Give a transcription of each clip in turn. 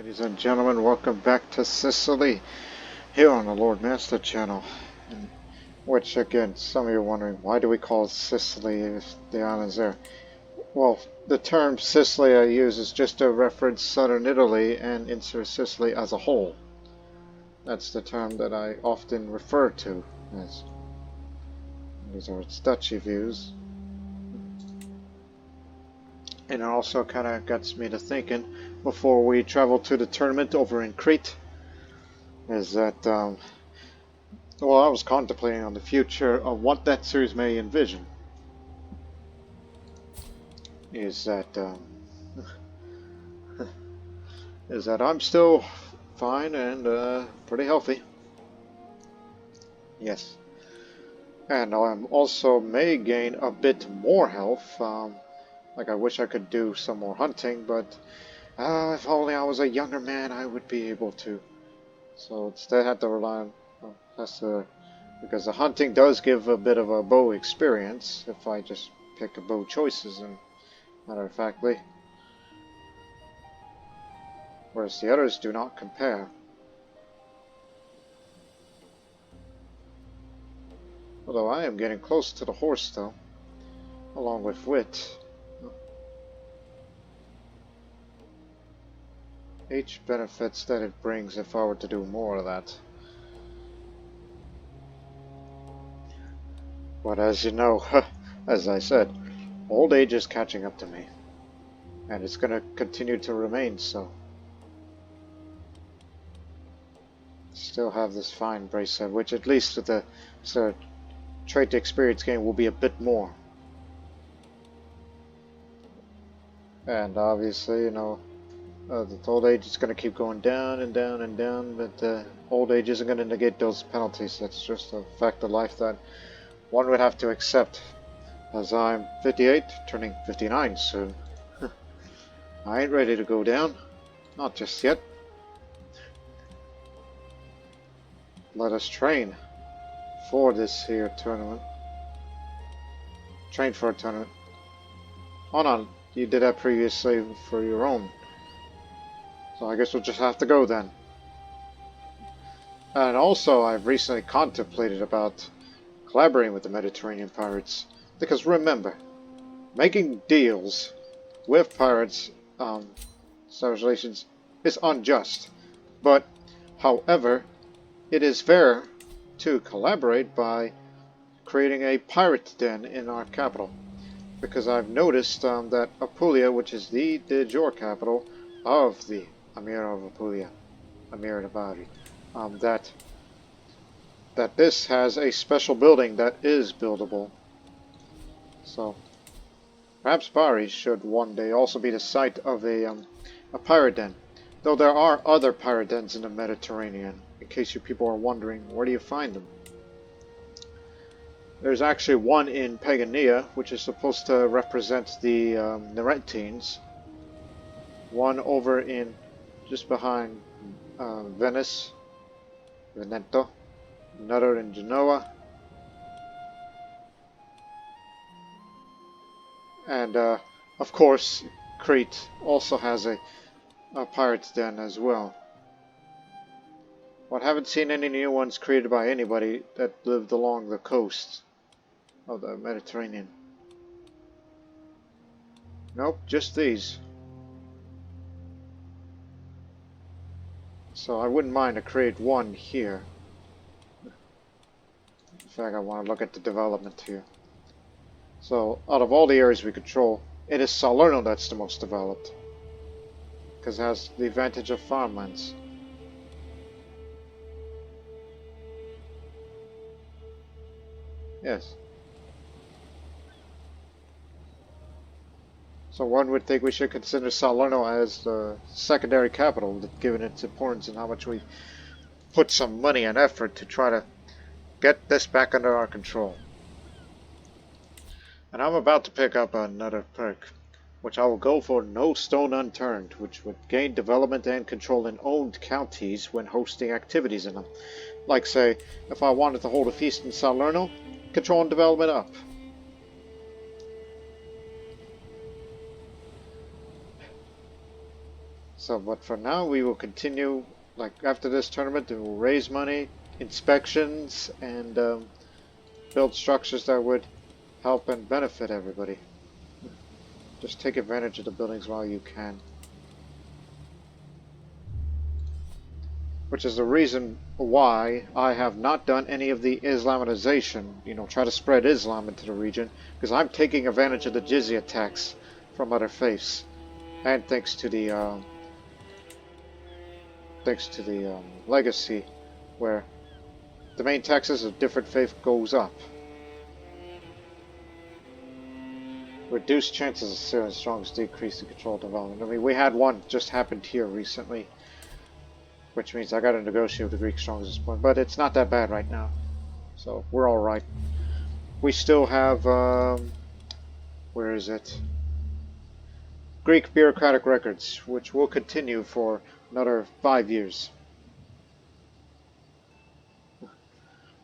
Ladies and gentlemen, welcome back to Sicily, here on the Lord Master channel. Which, again, some of you are wondering, why do we call it Sicily if the island's there? Well, the term Sicily I use is just to reference southern Italy and insert Sicily as a whole. That's the term that I often refer to as. These are its Dutchy views. And it also kind of gets me to thinking, before we travel to the tournament over in Crete, is that, well, I was contemplating on the future of what that series may envision. Is that, is that I'm still fine and pretty healthy. Yes. And I'm also may gain a bit more health. Like I wish I could do some more hunting, but if only I was a younger man, I would be able to. So instead, I had to rely on because the hunting does give a bit of a bow experience if I just pick a bow choices, and matter of factly, whereas the others do not compare. Although I am getting close to the horse, though, along with VIET. Each benefits that it brings if I were to do more of that. But as you know, as I said, old age is catching up to me. And it's going to continue to remain so. Still have this fine bracelet, which at least with the trait to experience gain will be a bit more. And obviously, you know, the old age is going to keep going down and down and down, but old age isn't going to negate those penalties. That's just a fact of life that one would have to accept, as I'm 58, turning 59 soon. I ain't ready to go down, not just yet. Let us train for this here tournament. Train for a tournament. Oh no, you did that previously for your own. So I guess we'll just have to go then. And also, I've recently contemplated about collaborating with the Mediterranean pirates. Because remember, making deals with pirates, relations, is unjust. But, however, it is fair to collaborate by creating a pirate den in our capital. Because I've noticed that Apulia, which is the de jure capital of the Emir of Apulia, Emir of Bari, that this has a special building that is buildable. So perhaps Bari should one day also be the site of a pirate den. Though there are other pirate dens in the Mediterranean. In case you people are wondering, where do you find them? There's actually one in Pagania, which is supposed to represent the Nerentines. One over in just behind Venice, Veneto, another in Genoa, and of course Crete also has a pirate's den as well. But I haven't seen any new ones created by anybody that lived along the coast of the Mediterranean. Nope, just these. So I wouldn't mind to create one here. In fact, I want to look at the development here. So, out of all the areas we control, it is Salerno that's the most developed. Because it has the advantage of farmlands. Yes. So one would think we should consider Salerno as the secondary capital, given its importance and how much we put some money and effort to try to get this back under our control. And I'm about to pick up another perk, which I will go for No Stone Unturned, which would gain development and control in owned counties when hosting activities in them. Like, say, if I wanted to hold a feast in Salerno, control and development up. So, but for now, we will continue, like, after this tournament, we will raise money, inspections, and build structures that would help and benefit everybody. Just take advantage of the buildings while you can. Which is the reason why I have not done any of the Islamization, you know, try to spread Islam into the region, because I'm taking advantage of the jizya tax from other faiths, and thanks to the legacy, where the main taxes of different faith goes up. Reduced chances of Syrian strongs decrease the control development. I mean, we had one just happened here recently, which means I got to negotiate with the Greek strongs at this point, but it's not that bad right now, so we're all right. We still have where is it? Greek bureaucratic records, which will continue for another 5 years.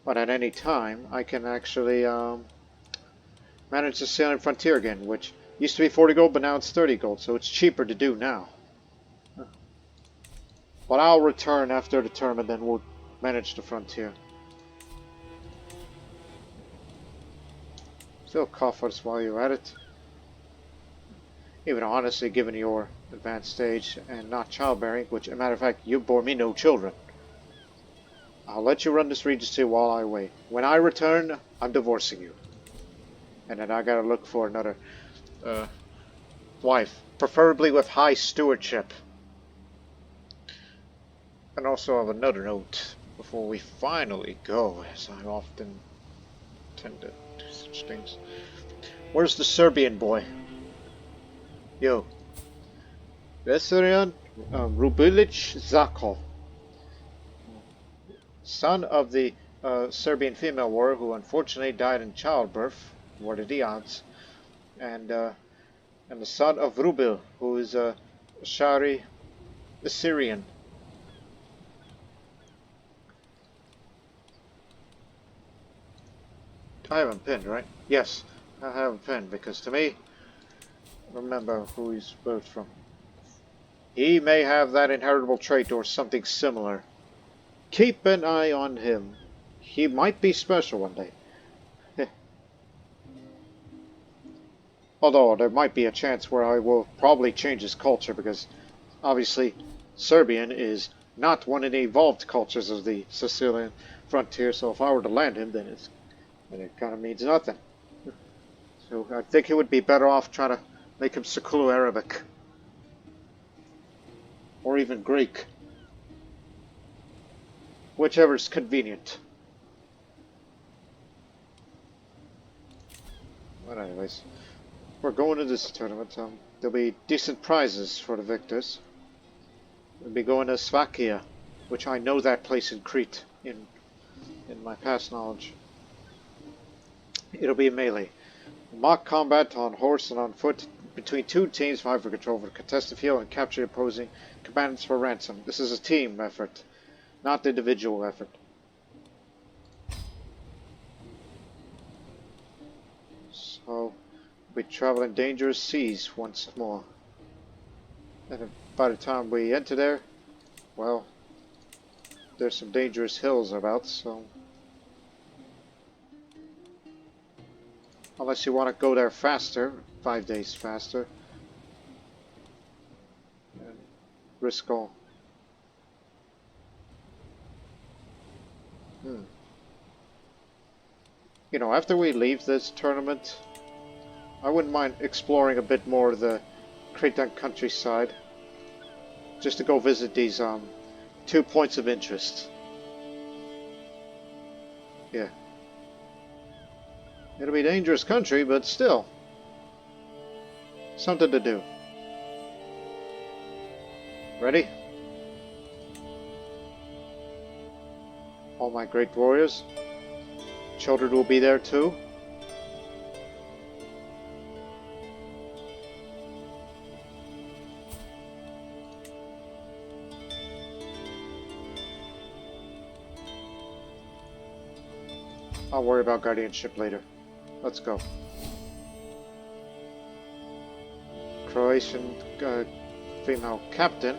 But at any time, I can actually manage the Sicilian Frontier again, which used to be 40 gold, but now it's 30 gold, so it's cheaper to do now. But I'll return after the tournament, then we'll manage the frontier. Fill coffers while you're at it. Even honestly, given your advanced stage and not childbearing, which, as a matter of fact, you bore me no children, I'll let you run this regency while I wait. When I return, I'm divorcing you. And then I gotta look for another wife, preferably with high stewardship. And also have another note before we finally go, as I often tend to do such things. Where's the Serbian boy? Yo. Veserian Rubilic Zakov, son of the Serbian female warrior who unfortunately died in childbirth. What are the odds? And the son of Rubil, who is a Shari Assyrian. I have him pinned, right? Yes, I have him pinned because to me, remember who he's birthed from. He may have that inheritable trait or something similar. Keep an eye on him. He might be special one day. Although there might be a chance where I will probably change his culture because obviously Serbian is not one of the evolved cultures of the Sicilian frontier, so if I were to land him, then it kind of means nothing. So I think it would be better off trying to make him Siculo-Arabic. Or even Greek. Whichever is convenient. But anyways, we're going to this tournament. There'll be decent prizes for the victors. We'll be going to Svakia, which I know that place in Crete in my past knowledge. It'll be melee. Mock combat on horse and on foot between two teams vying for control of a contested field and capture opposing combatants for ransom. This is a team effort, not the individual effort. So, we'll be traveling dangerous seas once more. And by the time we enter there, well, there's some dangerous hills about, so... Unless you want to go there faster, 5 days faster, and risk all. You know, after we leave this tournament, I wouldn't mind exploring a bit more of the Cretan countryside, just to go visit these 2 points of interest. Yeah. It'll be a dangerous country, but still. Something to do. Ready? All my great warriors. Children will be there too. I'll worry about guardianship later. Let's go. Croatian female captain,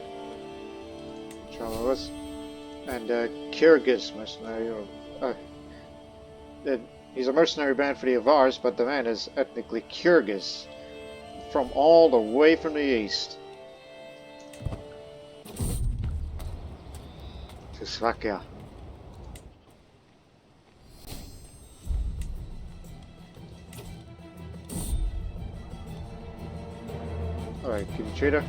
which I was, and Kyrgyz mercenary. He's a mercenary band for the Avars, but the man is ethnically Kyrgyz, from all the way from the east. To Slovakia. Alright, can you treat her?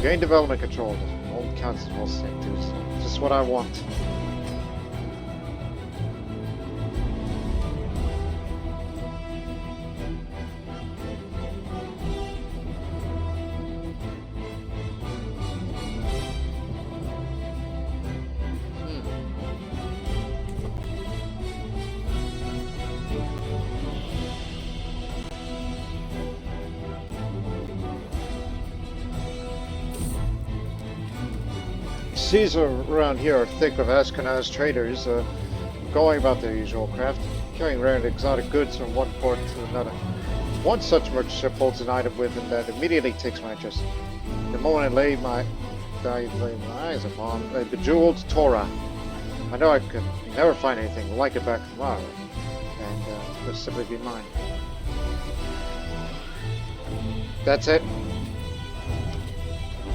Gain development control. All counts in all sectors. Just what I want. Seas around here are thick with Ashkenaz traders going about their usual craft, carrying rare and exotic goods from one port to another. One such merchant ship holds an item with him that immediately takes my interest. The moment I lay my eyes upon a bejeweled Torah, I know I could never find anything like it back tomorrow, and it would simply be mine. That's it.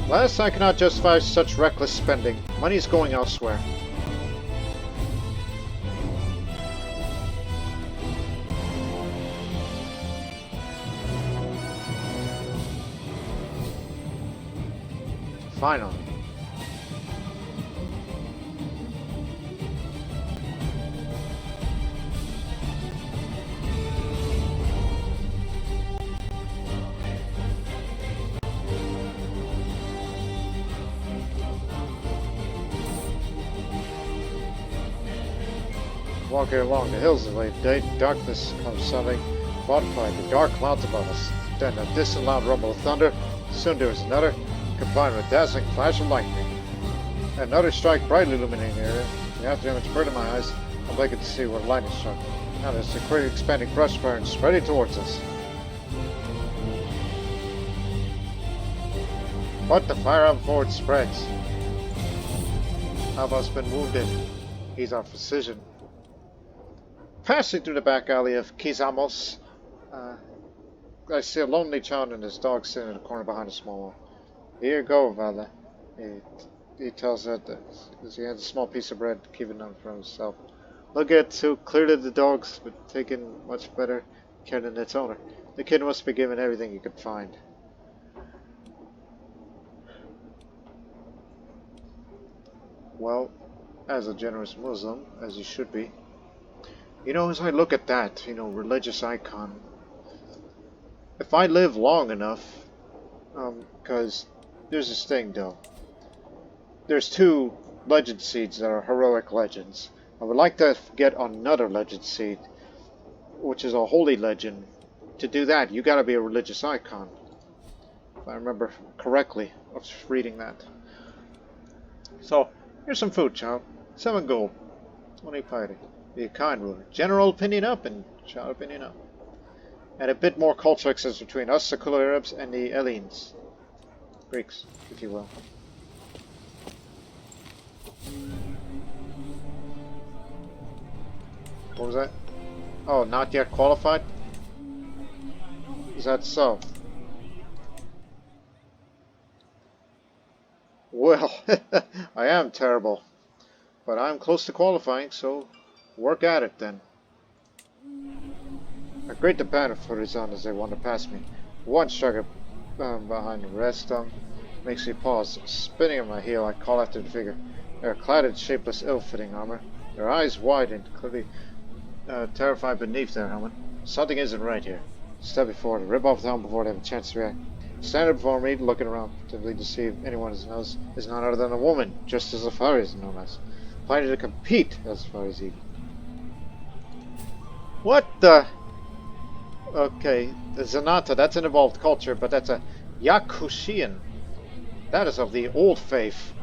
Last, I cannot justify such reckless spending. Money is going elsewhere. Finally. Walking along the hills of late day, darkness comes suddenly, followed by the dark clouds above us. Then a distant loud rumble of thunder, soon there was another, combined with a dazzling flash of lightning. Another strike brightly illuminating the area. The after image burned in my eyes, I'm blinking to see where lightning struck. Now there's a quickly expanding brush fire spreading towards us. But the fire up forward spreads. Alva's been wounded. He's our physician. Passing through the back alley of Kizamos, I see a lonely child and his dog sitting in a corner behind a small wall. Here you go, Vala. He tells her that he has a small piece of bread, keeping them for himself. Look at too, clearly the dog's been taken much better care than its owner. The kid must be given everything he could find. Well, as a generous Muslim, as you should be, you know, as I look at that, religious icon, if I live long enough, because there's this thing though, there's two legend seeds that are heroic legends. I would like to get another legend seed, which is a holy legend. To do that, you gotta be a religious icon. If I remember correctly, I was reading that. So, here's some food, child. 7 gold. 20 piety. Be a kind ruler. General opinion up and child opinion up. And a bit more cultural exchange between us, Siculo-Arabs, and the Hellenes. Greeks, if you will. What was that? Oh, not yet qualified? Is that so? Well, I am terrible. But I'm close to qualifying, so work at it then. A great debate for his on as they want to pass me. One striker behind the rest makes me pause. Spinning on my heel, I call after the figure. They are clad in shapeless, ill-fitting armor. Their eyes widened, clearly terrified beneath their helmet. Something isn't right here. Stepping forward, rip off the helmet before they have a chance to react. Standing before me, looking around, simply to see if anyone knows, is none other than a woman, just as Afari is known as. Planning to compete as far as he. What the? Okay, the Zanata, that's an evolved culture, but that's a Yakushian. That is of the old faith.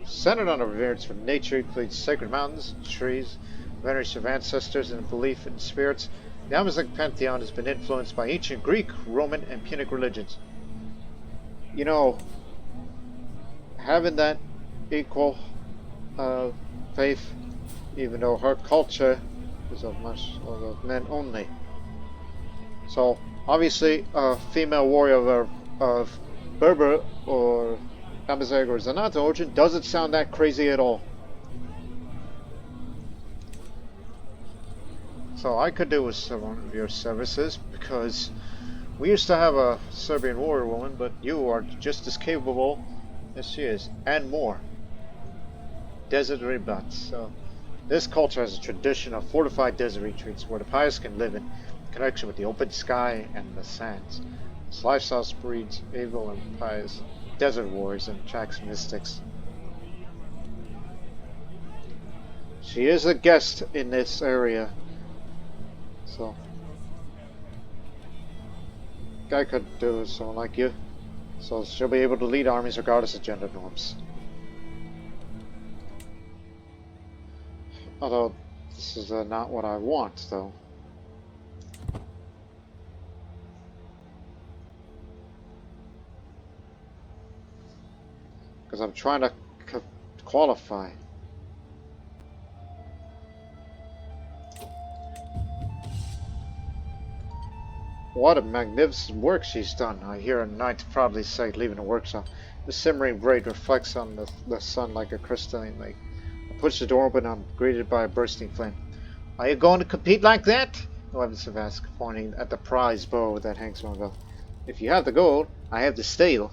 Centered on a reverence for nature, includes sacred mountains, trees, veneration of ancestors, and belief in spirits. The Amazonic pantheon has been influenced by ancient Greek, Roman, and Punic religions. you know, having that equal faith, even though her culture is of men only. So obviously, a female warrior of Berber or Amazigh or Zanata origin doesn't sound that crazy at all. So I could do with some of your services because we used to have a Serbian warrior woman, but you are just as capable as she is, and more. Desert retreats. So this culture has a tradition of fortified desert retreats where the pious can live in connection with the open sky and the sands. This lifestyle breeds able and pious desert warriors and attracts mystics. She is a guest in this area, so I could do with someone like you. So she'll be able to lead armies regardless of gender norms. Although this is not what I want, though. Because I'm trying to qualify. What a magnificent work she's done, I hear a knight proudly say, leaving the workshop. The simmering braid reflects on the sun like a crystalline lake. I push the door open and I'm greeted by a bursting flame. Are you going to compete like that? Levinson asked, pointing at the prize bow that hangs from the belt. If you have the gold, I have the steel.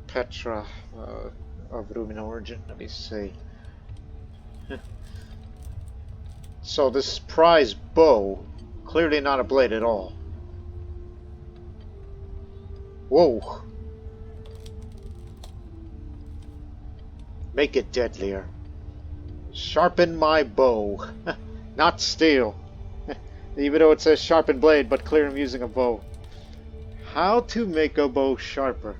Petra, of Rumen origin, let me see. So this prize bow, clearly not a blade at all. Whoa. Make it deadlier. Sharpen my bow. Not steel. Even though it says sharpen blade, but clear I'm using a bow. How to make a bow sharper?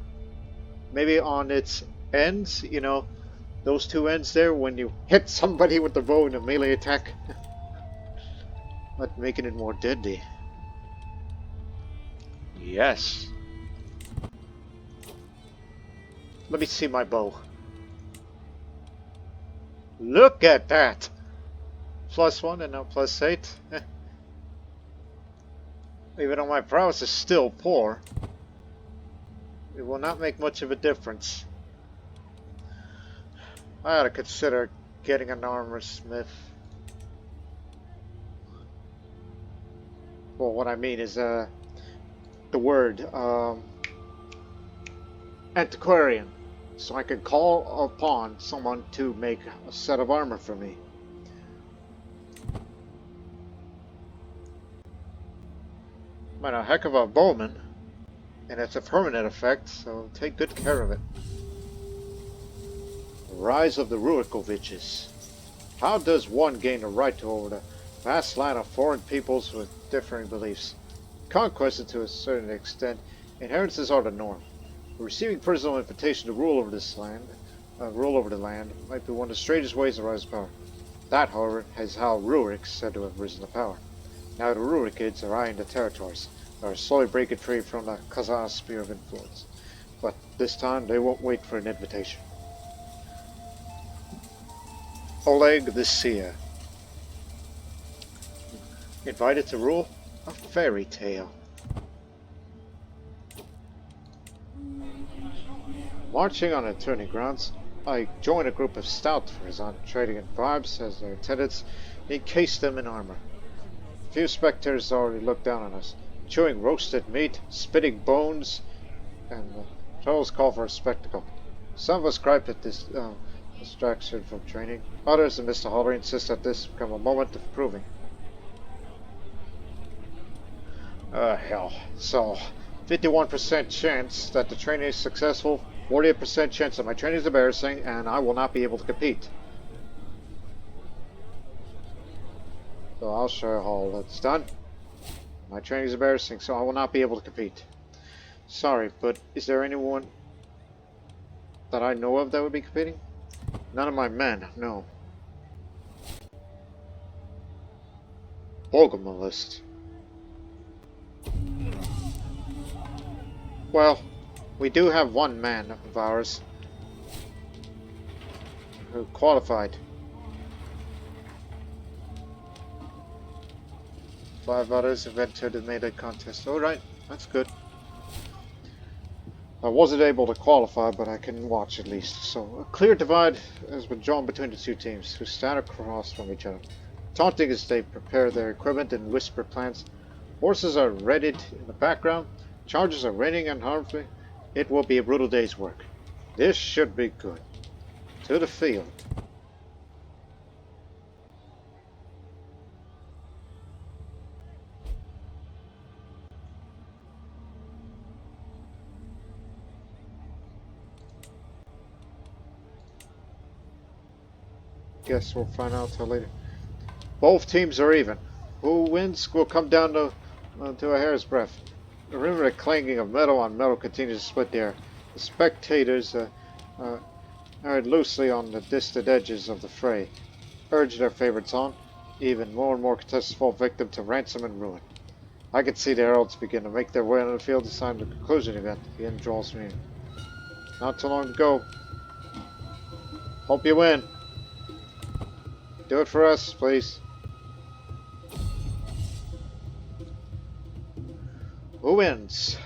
Maybe on its ends, you know, those two ends there when you hit somebody with the bow in a melee attack. But making it more deadly. Yes. Let me see my bow. Look at that! +1 and now +8. Even though my prowess is still poor, it will not make much of a difference. I ought to consider getting an armor smith. Well, what I mean is, the word, Antiquarian. So I can call upon someone to make a set of armor for me. I'm a heck of a bowman, and it's a permanent effect, so take good care of it. The rise of the Rurikoviches. How does one gain the right to over the vast land of foreign peoples with differing beliefs? Conquest, to a certain extent, inheritances are the norm. Receiving personal invitation to rule over this land, the land, might be one of the strangest ways to rise to power. That, however, is how Ruriks said to have risen to power. Now the Rurikids are eyeing the territories. They are slowly breaking free from the Kazan sphere of influence. But this time, they won't wait for an invitation. Oleg the Seer. Invited to rule? A fairy tale. Marching on the turning grounds, I joined a group of stout Farzan trading in bribes as their attendants encased them in armor. A few spectators already looked down on us, chewing roasted meat, spitting bones, and the trolls call for a spectacle. Some of us gripe at this distraction from training. Others, and Mr. Hollery, insist that this become a moment of proving. Hell. So, 51% chance that the training is successful, 48% chance that my training is embarrassing, and I will not be able to compete. So I'll show you how that's done. My training is embarrassing, so I will not be able to compete. Sorry, but is there anyone that I know of that would be competing? None of my men, no. Bogoma list. Well, we do have one man of ours who qualified. 5 others have entered the melee contest. Alright, that's good. I wasn't able to qualify, but I can watch at least. So, a clear divide has been drawn between the two teams, who stand across from each other, taunting as they prepare their equipment and whisper plans. Horses are readied in the background, charges are raining unharmfully. It will be a brutal day's work. This should be good. To the field. Guess we'll find out till later. Both teams are even. Who wins will come down to a hair's breadth. Remember, the clanging of metal on metal continues to split the air. The spectators are loosely on the distant edges of the fray, urge their favorites on. Even more and more contestants fall victim to ransom and ruin. I can see the heralds begin to make their way on the field to sign the conclusion event. The end draws near. Not too long to go. Hope you win. Do it for us, please. Who wins?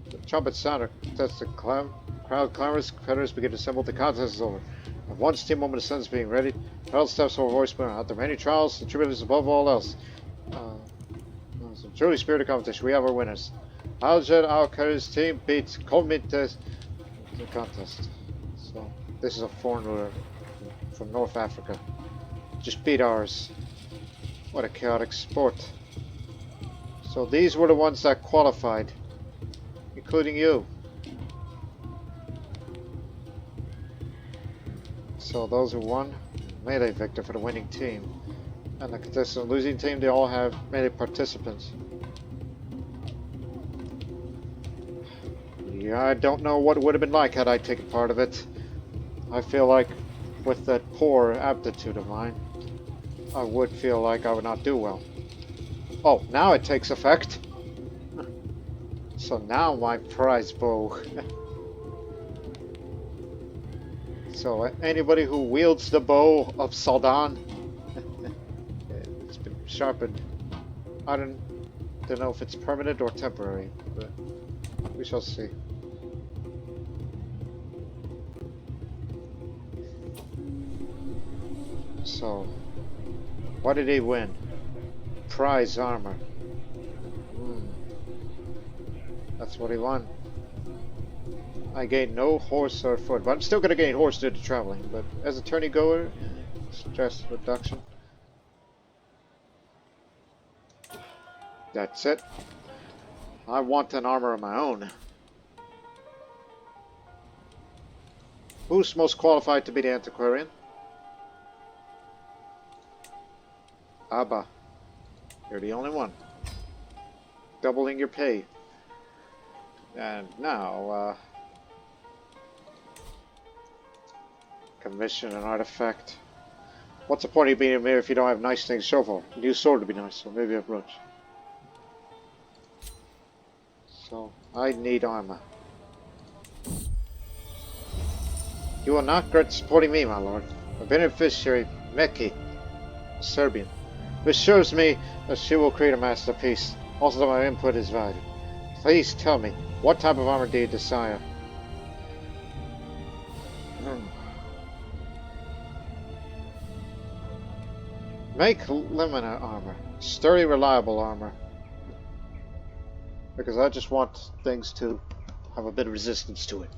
The trumpet sounded. That's the crowd clamors. Competitors begin to assemble. The contest is over. At once, team moment of sentence being ready. Herald steps forward, voice clear. After many trials, the tribute is above all else. It's a truly spirited competition. We have our winners. Aljet Al-Qair's team beats Comites in the contest. So, this is a foreign ruler from North Africa. Just beat ours. What a chaotic sport. So these were the ones that qualified, including you. So those who won, melee victor for the winning team. And the contestant losing team, they all have melee participants. Yeah, I don't know what it would have been like had I taken part of it. I feel like with that poor aptitude of mine, I would feel like I would not do well. Oh, now it takes effect. So now my prize bow. So anybody who wields the bow of Sawdan, it's been sharpened. I don't know if it's permanent or temporary, but we shall see. So, what did he win? Prize armor. That's what he won. I gained no horse or foot, but I'm still going to gain horse due to traveling. But as a tourney goer, stress reduction. That's it. I want an armor of my own. Who's most qualified to be the Antiquarian? Abba. You're the only one. Doubling your pay. And now, commission an artifact. What's the point of being a mayor if you don't have nice things to show for? A new sword would be nice, or maybe a brooch. So, I need armor. You will not regret supporting me, my lord. A beneficiary, Meki, Serbian. This shows me that she will create a masterpiece. Also that my input is valued. Please tell me, what type of armor do you desire? Make Limina armor. Sturdy, reliable armor. Because I just want things to have a bit of resistance to it.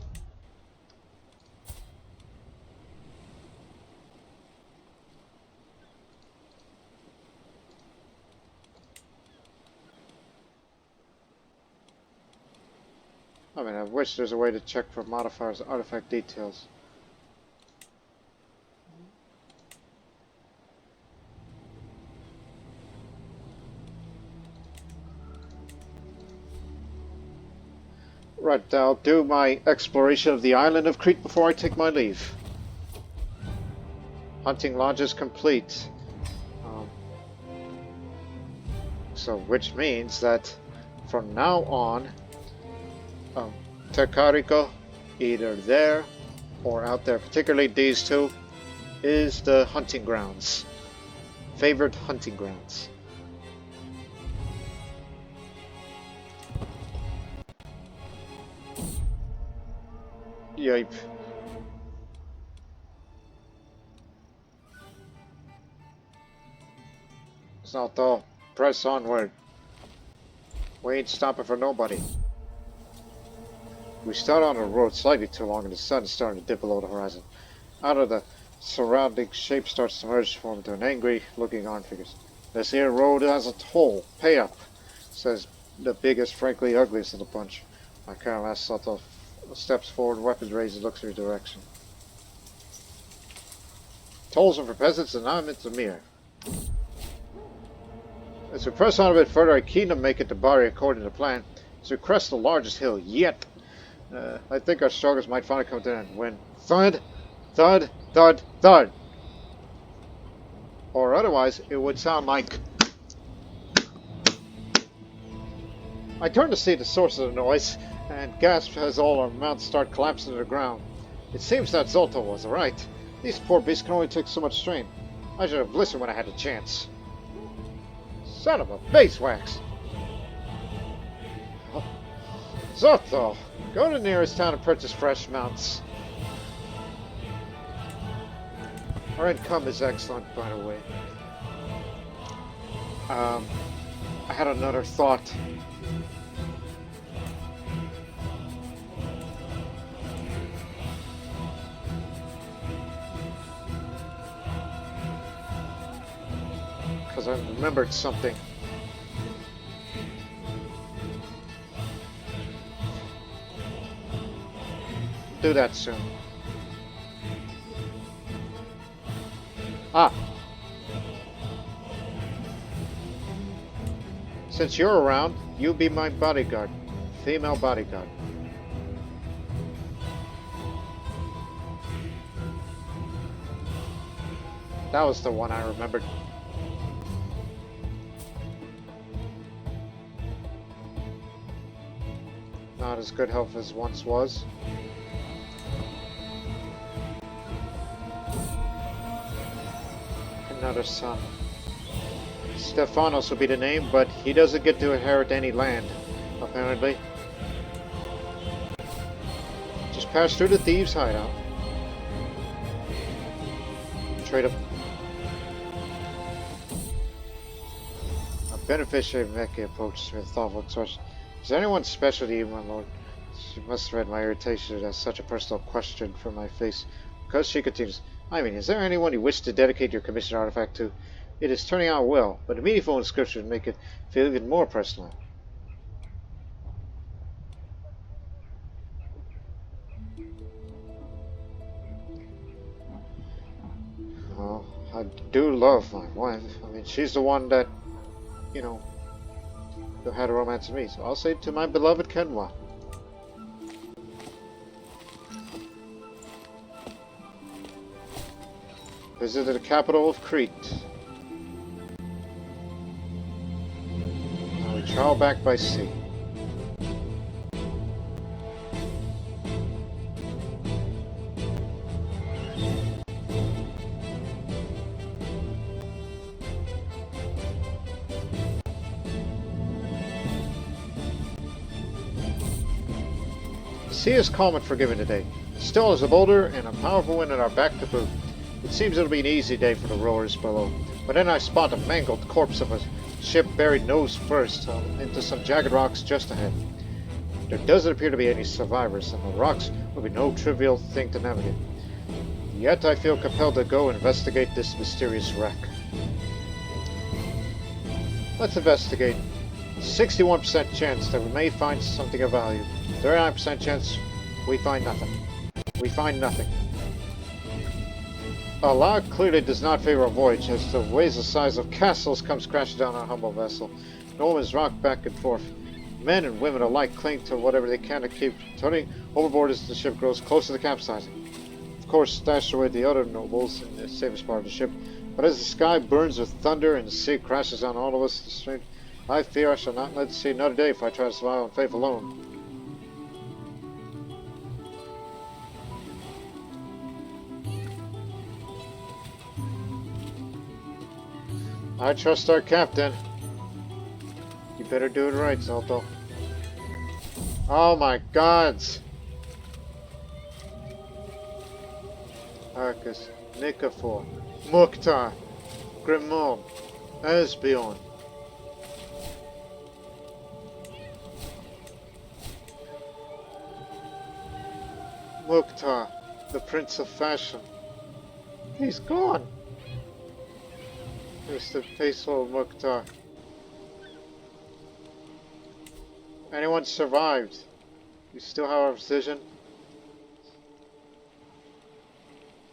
I mean, I wish there's a way to check for modifiers and artifact details. Right, I'll do my exploration of the island of Crete before I take my leave. Hunting lodge is complete. So, which means that from now on, Tecarico, either there or out there, particularly these two, is the hunting grounds. Favorite hunting grounds. Yipe. It's not though. Press onward. We ain't stopping for nobody. We start on a road slightly too long and the sun is starting to dip below the horizon. Out of the surrounding shape starts to merge, form into an angry looking arm figures. This here road has a toll. Pay up, says the biggest, frankly ugliest of the bunch. My current last sort of steps forward, weapons raised, and looks in your direction. Tolls are for peasants and I'm into mere. As we press on a bit further, I keen to make it to Bari according to plan. As we crest the largest hill yet, I think our struggles might finally come to an end when thud, thud, thud, thud. Or otherwise, it would sound like... I turn to see the source of the noise, and gasp as all our mounts start collapsing to the ground. It seems that Zolto was right. These poor beasts can only take so much strain. I should have listened when I had the chance. Son of a beeswax! Oh. Zolto! Go to the nearest town and purchase fresh mounts. Our income is excellent, by the way. I had another thought. Because I remembered something. Do that soon. Ah. Since you're around, you be my bodyguard. Female bodyguard. That was the one I remembered. Not as good health as once was. Another son. Stephanos will be the name, but he doesn't get to inherit any land, apparently. Just pass through the thieves' hideout. Trade up. A beneficiary Mecca approaches with a thoughtful expression. Is there anyone special to you, my lord? She must have read my irritation as such a personal question from my face. Because she continues, I mean, is there anyone you wish to dedicate your commissioned artifact to? It is turning out well, but a meaningful inscription would make it feel even more personal. Well, I do love my wife. I mean, she's the one that, you know, who had a romance with me. So I'll say to my beloved Kenwa. Visited the capital of Crete. Now we travel back by sea. The sea is calm and forgiving today. Still as a boulder and a powerful wind at our back to boot. It seems it'll be an easy day for the rowers below, but then I spot a mangled corpse of a ship buried nose first into some jagged rocks just ahead. There doesn't appear to be any survivors, and the rocks will be no trivial thing to navigate. Yet I feel compelled to go investigate this mysterious wreck. Let's investigate. 61% chance that we may find something of value. 39% chance we find nothing. We find nothing. Allah clearly does not favor a voyage, as the waves the size of castles comes crashing down our humble vessel. No one is rocked back and forth. Men and women alike cling to whatever they can to keep turning overboard as the ship grows closer to capsizing. Of course, stash away the other nobles in the safest part of the ship, but as the sky burns with thunder and the sea crashes on all of us, the strange I fear I shall not live to see another day if I try to survive on faith alone. I trust our captain. You better do it right, Zalto. Oh my gods! Arcus, Nicafor, Mukhtar, Grimond, Espion. Mukhtar, the Prince of Fashion. He's gone! There's the faithful Mukhtar. Anyone survived? You still have our precision?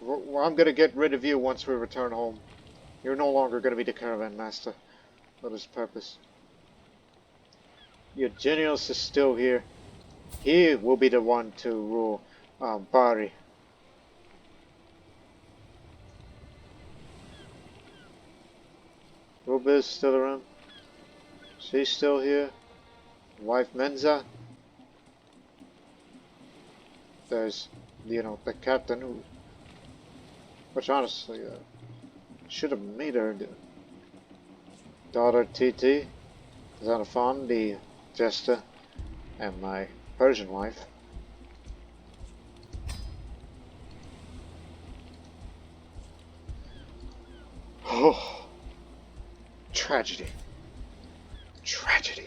Well, I'm gonna get rid of you once we return home. You're no longer gonna be the caravan master. For this purpose. Eugenius is still here. He will be the one to rule Bari. Ruba is still around. She's still here. Wife Menza. There's, the captain who, which honestly, should have made her. Daughter Titi, Xenophon, the jester, and my Persian wife. Oh, tragedy. Tragedy.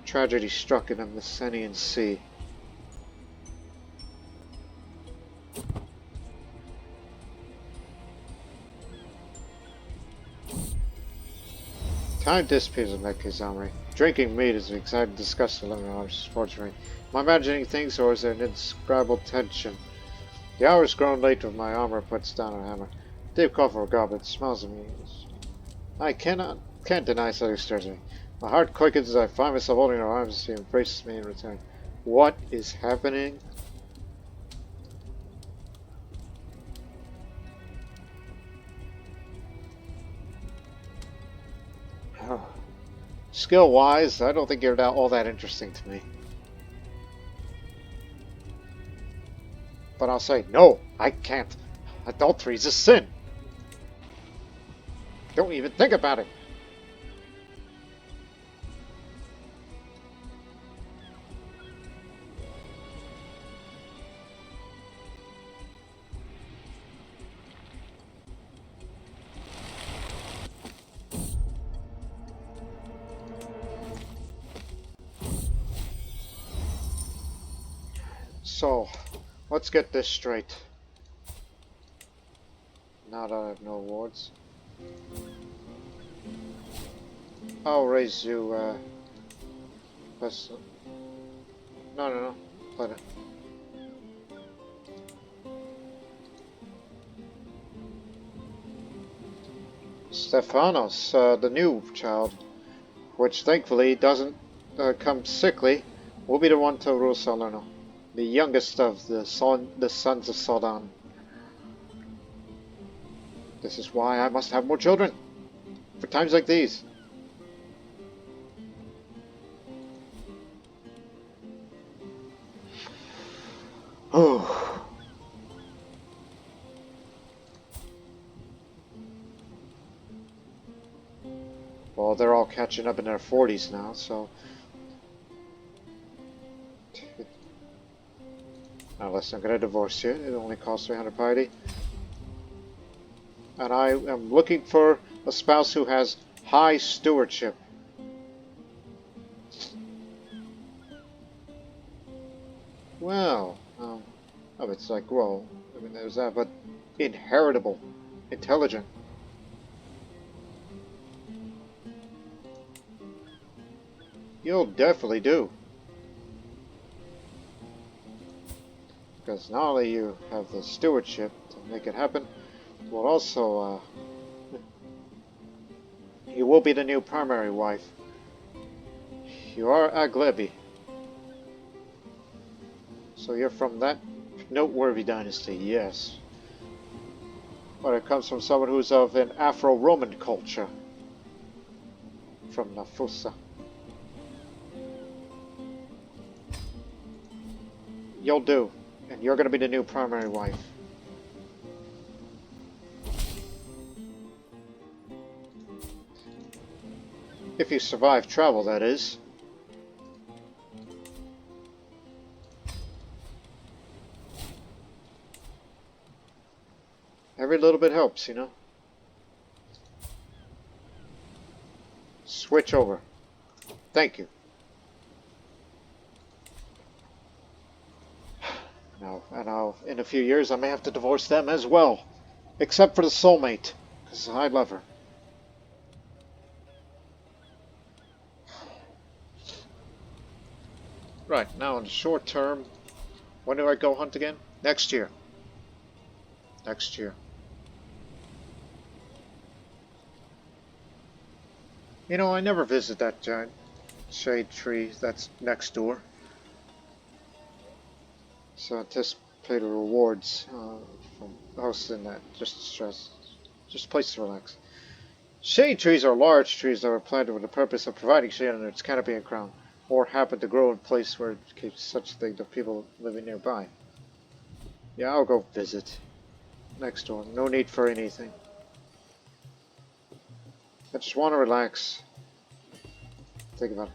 Tragedy struck in the Messenian Sea. Time disappears in Mekizamri. Drinking meat is an exciting disgusting 11 hours, fortunately. Am I imagining things, or is there an indescribable tension? The hour's grown late with my armor puts down a hammer. Deep cough for a goblet smells of me. I can't deny something stirs me. My heart quickens as I find myself holding her arms as she embraces me in return. What is happening? Skill-wise, I don't think you're all that interesting to me. But I'll say, no, I can't. Adultery is a sin. Don't even think about it. So, let's get this straight. Now that I have no awards, I'll raise you, no, let it. Stephanos, the new child, which thankfully doesn't come sickly, will be the one to rule Salerno. The youngest of the sons of Sawdan. This is why I must have more children. For times like these. Oh. Well, they're all catching up in their 40s now, so... Unless I'm going to divorce you. It only costs 300 piety. And I am looking for a spouse who has high stewardship. Well, it's like, well, I mean, there's that, but inheritable, intelligent. You'll definitely do. Because not only you have the stewardship to make it happen, but also, you will be the new primary wife. You are Aglebi. So you're from that noteworthy dynasty, yes. But it comes from someone who's of an Afro-Roman culture. from Nafusa. You'll do, and you're going to be the new primary wife. If you survive travel, that is. Every little bit helps, you know. Switch over. Thank you. Now, in a few years, I may have to divorce them as well. Except for the soulmate, because I love her. Right, now in the short term, when do I go hunt again? Next year. Next year. You know, I never visit that giant shade tree that's next door. So anticipate rewards from hosting that. Just a place to relax. Shade trees are large trees that were planted with the purpose of providing shade under its canopy and crown, or happen to grow in a place where it keeps such thing to people living nearby. Yeah, I'll go visit. Next door. No need for anything. I just want to relax. Think about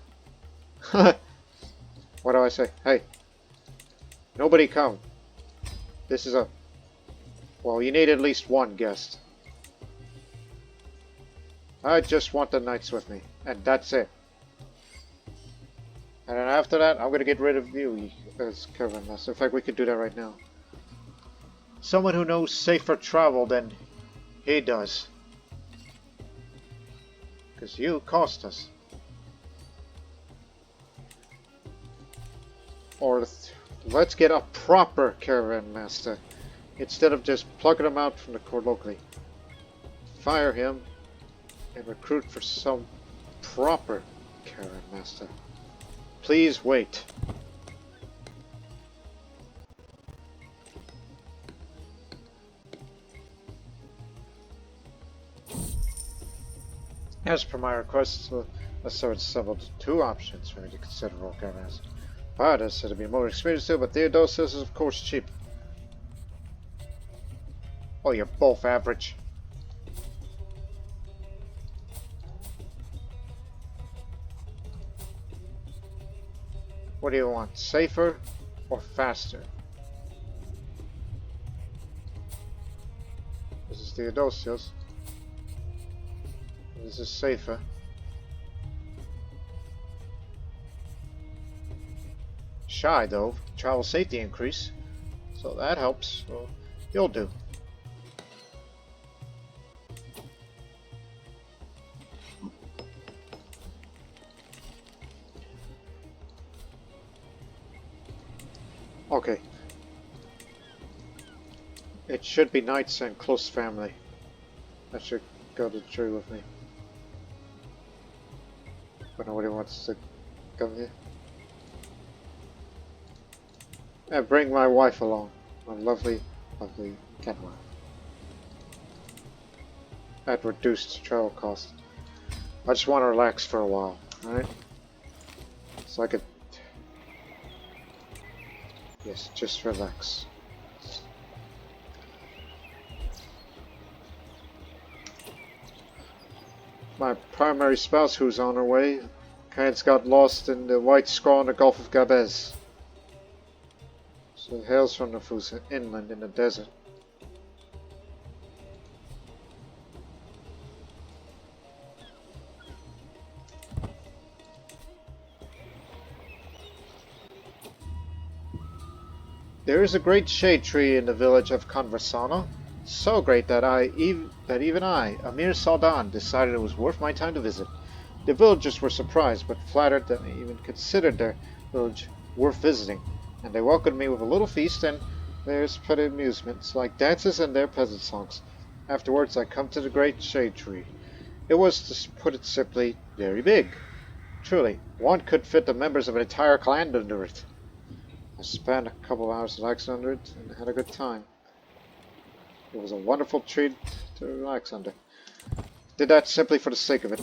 it. What do I say? Hey. Nobody come. This is a... Well, you need at least one guest. I just want the knights with me. And that's it. And then after that, I'm going to get rid of you as caravan master. In fact, we could do that right now. Someone who knows safer travel than he does. Because you cost us. Or let's get a proper caravan master. Instead of just plucking him out from the court locally. Fire him and recruit for some proper caravan master. Please wait. As per my request, the sword assembled two options for me to consider role caravans. Bardas said to be more experienced too, but Theodosius is of course cheap. Oh, you're both average. What do you want? Safer or faster? This is Theodosius. This is safer. Shy though, travel safety increase, so that helps. So you'll do. Okay. It should be knights and close family. That should go to the tree with me. But nobody wants to come here. Yeah, bring my wife along. My lovely, lovely cat wife. At reduced travel cost. I just want to relax for a while, alright? So I could... Yes, just relax. My primary spouse, who's on her way, kinda got lost in the white scrawl in the Gulf of Gabez. So it hails from Nafusa, inland in the desert. There is a great shade tree in the village of Conversano, so great that even I, Amir Sawdan, decided it was worth my time to visit. The villagers were surprised, but flattered that I even considered their village worth visiting, and they welcomed me with a little feast and various petty amusements, like dances and their peasant songs. Afterwards, I come to the great shade tree. It was, to put it simply, very big. Truly, one could fit the members of an entire clan under it. I spent a couple of hours relaxing under it and had a good time. It was a wonderful tree to relax under. Did that simply for the sake of it.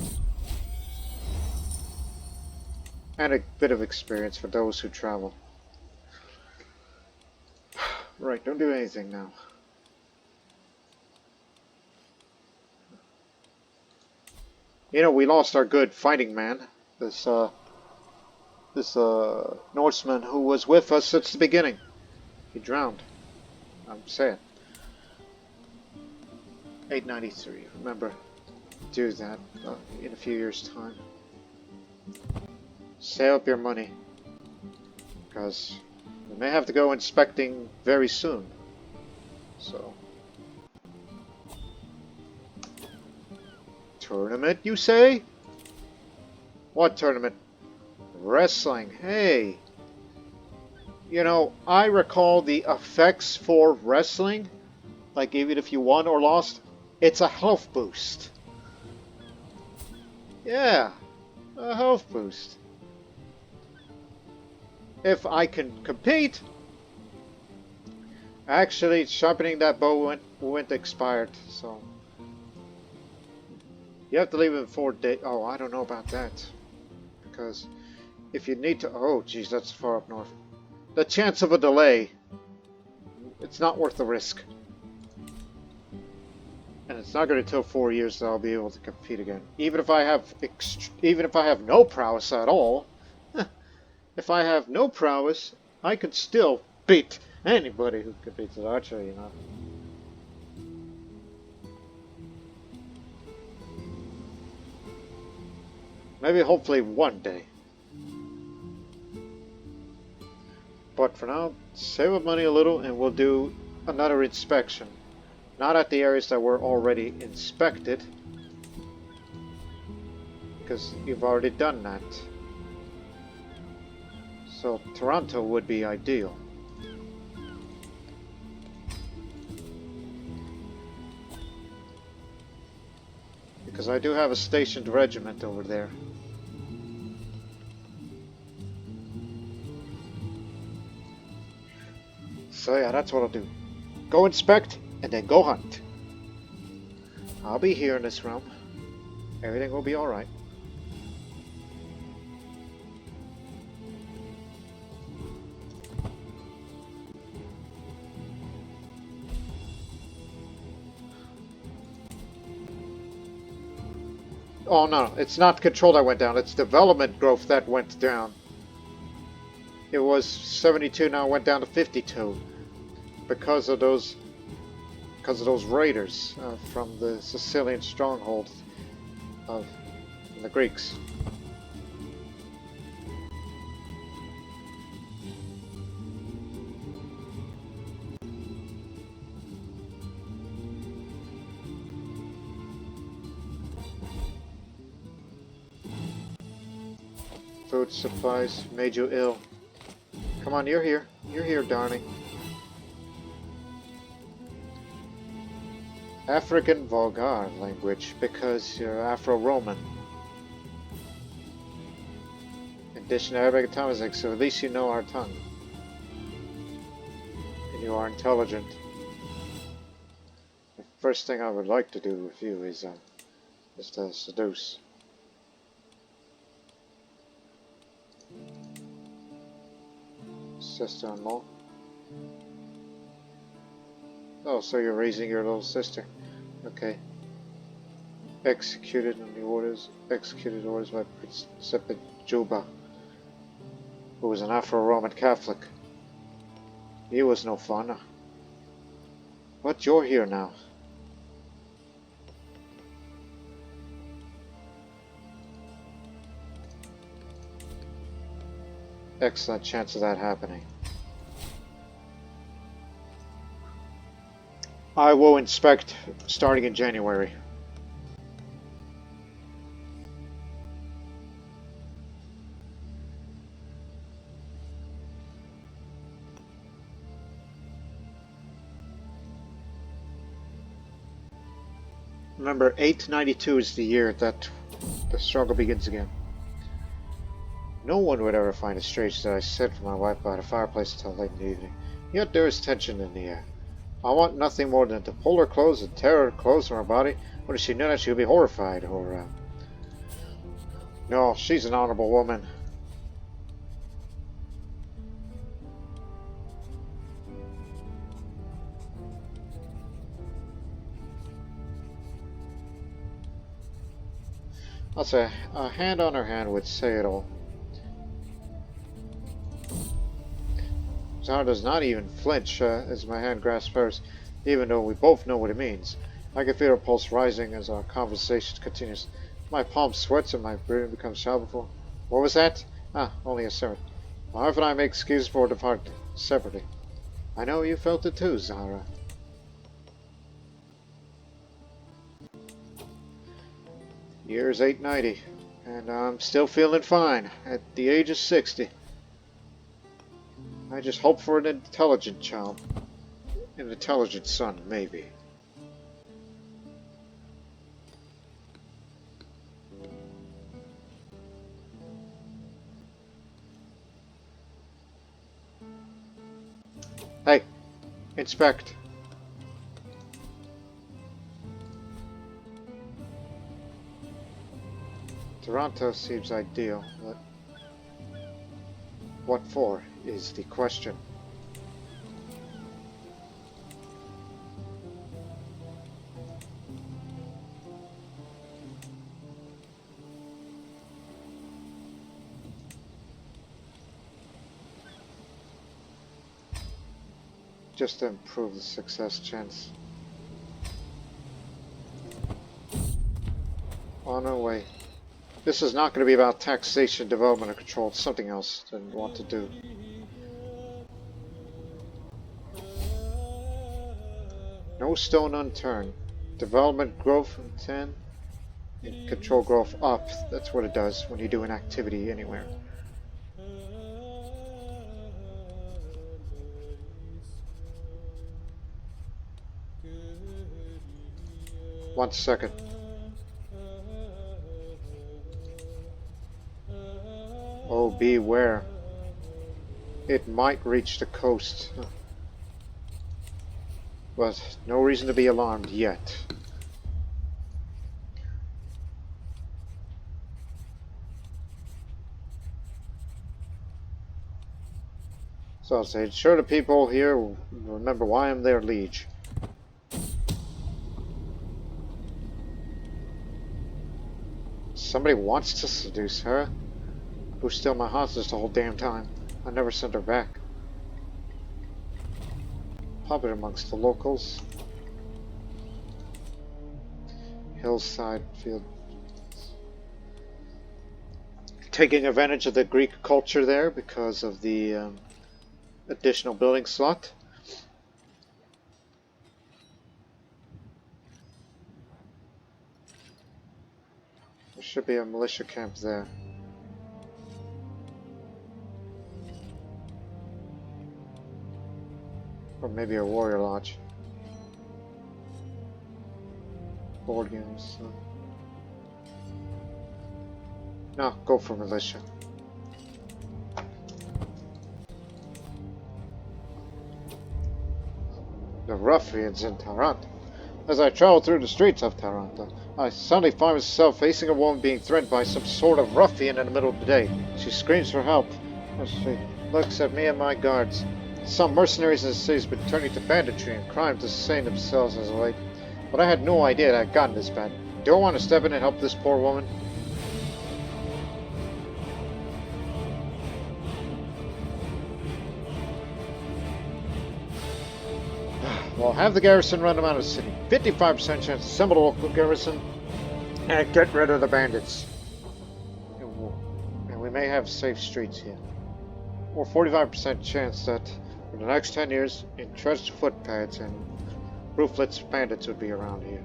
and a bit of experience for those who travel. Right, don't do anything now. You know, we lost our good fighting man. This Norseman who was with us since the beginning. He drowned. I'm saying. 893. Remember, do that in a few years' time. Save up your money, because we may have to go inspecting very soon. So, tournament, you say? What tournament? Wrestling. Hey, you know, I recall the effects for wrestling, like even if you won or lost, it's a health boost. Yeah, a health boost. If I can compete. Actually, sharpening that bow went expired, so you have to leave in 4 days. Oh, I don't know about that, because if you need to, oh geez, that's far up north. The chance of a delay, it's not worth the risk, and it's not going to take 4 years that I'll be able to compete again. Even if I have no prowess at all. If I have no prowess, I could still beat anybody who competes at archery, you know. Maybe, hopefully, one day. But for now, save up money a little and we'll do another inspection. Not at the areas that were already inspected, because you've already done that. So Toronto would be ideal. Because I do have a stationed regiment over there. So yeah, that's what I'll do. Go inspect and then go hunt. I'll be here in this realm. Everything will be alright. Oh no, it's not control that went down, it's development growth that went down. It was 72, now it went down to 52. Because of those raiders from the Sicilian stronghold of the Greeks. Food supplies made you ill. Come on, you're here. You're here, darling. African Vulgar language, because you're Afro-Roman. Addition Arabic and Tamazic, so at least you know our tongue. And you are intelligent. The first thing I would like to do with you is to seduce. Sister-in-law. Oh, so you're raising your little sister. Okay. Executed orders by Principe Juba, who was an Afro-Roman Catholic. He was no fun. But you're here now. Excellent chance of that happening. I will inspect starting in January. Remember, 892 is the year that the struggle begins again. No one would ever find it strange that I sit for my wife by the fireplace until late in the evening. Yet there is tension in the air. I want nothing more than to pull her clothes and tear her clothes from her body. When she knew that, she would be horrified. No, she's an honorable woman. I'll say a hand on her hand would say it all. Zara does not even flinch as my hand grasps hers, even though we both know what it means. I can feel her pulse rising as our conversation continues. My palm sweats and my breathing becomes shallow. What was that? Ah, only a servant. My wife and I make excuses for departing separately. I know you felt it too, Zara. Year's 890, and I'm still feeling fine at the age of 60. I just hope for an intelligent child. An intelligent son, maybe. Hey, inspect. Toronto seems ideal, but what for is the question. Just to improve the success chance. On our way. This is not going to be about taxation, development, or control. It's something else than what to do. No stone unturned. Development growth from 10. And control growth up. That's what it does when you do an activity anywhere. One second. Oh, beware. It might reach the coast. But no reason to be alarmed yet. So I'll say, sure the people here will remember why I'm their liege. Somebody wants to seduce her. Who's still my hostage the whole damn time. I never sent her back. Popular amongst the locals. Hillside field. Taking advantage of the Greek culture there because of the additional building slot. There should be a militia camp there. Or maybe a warrior lodge. Board games. No, go for militia. The ruffians in Taranto. As I travel through the streets of Taranto, I suddenly find myself facing a woman being threatened by some sort of ruffian in the middle of the day. She screams for help as she looks at me and my guards. Some mercenaries in the city have been turning to banditry and crime to sustain themselves as of late, but I had no idea it had gotten this bad. Do I want to step in and help this poor woman? Well, have the garrison run them out of the city. 55% chance to assemble the local garrison and get rid of the bandits. And we may have safe streets here. Or 45% chance that for the next 10 years, entrenched footpads and roofless bandits would be around here.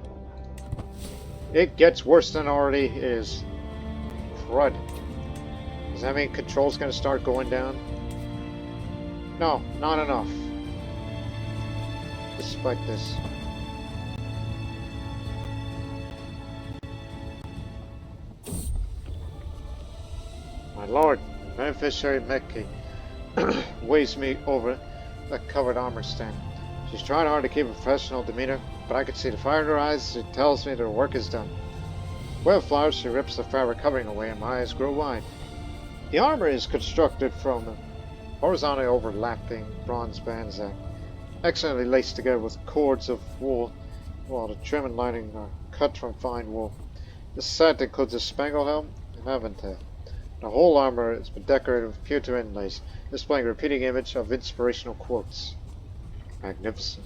It gets worse than it already is. Crud. Does that mean control's gonna start going down? No, not enough. Despite this. My lord, the beneficiary Mekki waves me over the covered armor stand. She's trying hard to keep a professional demeanor, but I can see the fire in her eyes. It tells me their work is done. Well, flowers, she rips the fabric covering away and my eyes grow wide. The armor is constructed from horizontally overlapping bronze bands that excellently laced together with cords of wool, while the trim and lining are cut from fine wool. The set includes a spangle helm and aventail. The whole armor has been decorated with pewter inlays, displaying a repeating image of inspirational quotes. Magnificent.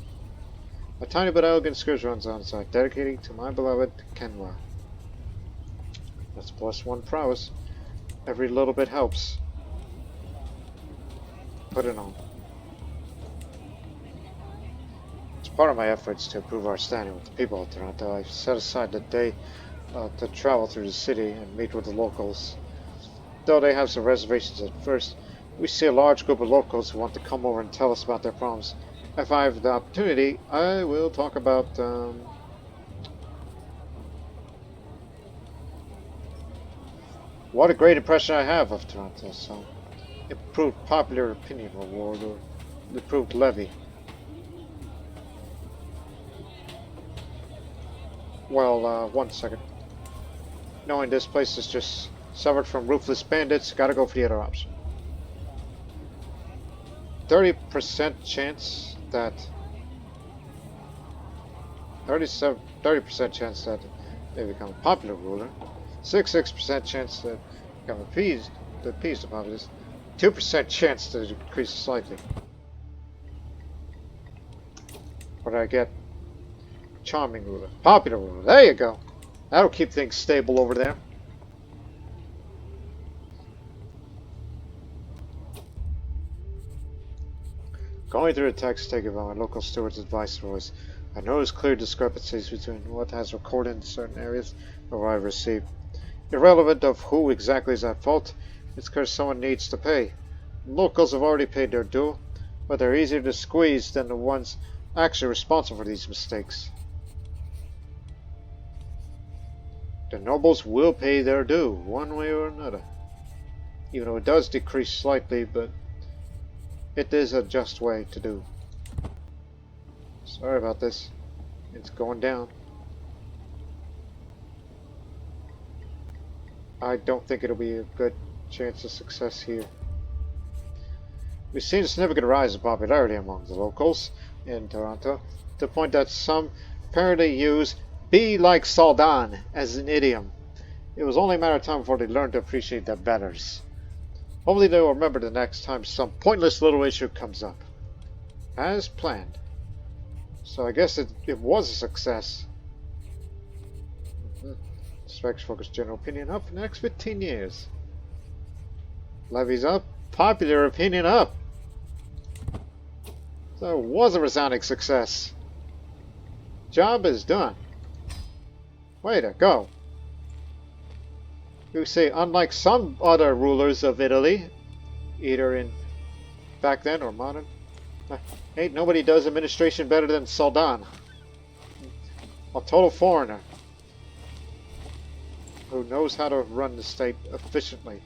A tiny but elegant skirt runs on the side, dedicated to my beloved Kenwa. That's +1 prowess. Every little bit helps. Put it on. As part of my efforts to improve our standing with the people of Toronto, I've set aside the day to travel through the city and meet with the locals. Though they have some reservations at first, we see a large group of locals who want to come over and tell us about their problems. If I have the opportunity, I will talk about what a great impression I have of Toronto. So, improved popular opinion reward or improved levy. Well, 1 second. Knowing this place is just suffered from ruthless bandits, gotta go for the other option. 30% chance that 30% chance that they become a popular ruler, 66% chance that become appease the populace, 2% chance to decrease slightly. What did I get? Charming ruler, popular ruler. There you go. That'll keep things stable over there. Going through the text taken by my local steward's advice was, I noticed clear discrepancies between what has recorded in certain areas and what I've received. Irrelevant of who exactly is at fault, it's because someone needs to pay. Locals have already paid their due, but they're easier to squeeze than the ones actually responsible for these mistakes. The nobles will pay their due, one way or another. Even though it does decrease slightly, but it is a just way to do. Sorry about this. It's going down. I don't think it'll be a good chance of success here. We've seen a significant rise in popularity among the locals in Toronto, to the point that some apparently use "be like Sawdan" as an idiom. It was only a matter of time before they learned to appreciate their betters. Hopefully they will remember the next time some pointless little issue comes up. As planned. So I guess it was a success. Specs focus general opinion up for the next 15 years. Levies up, popular opinion up. So it was a resounding success. Job is done. Way to go. You say, unlike some other rulers of Italy, either in back then or modern, ain't nobody does administration better than Sawdan. A total foreigner who knows how to run the state efficiently.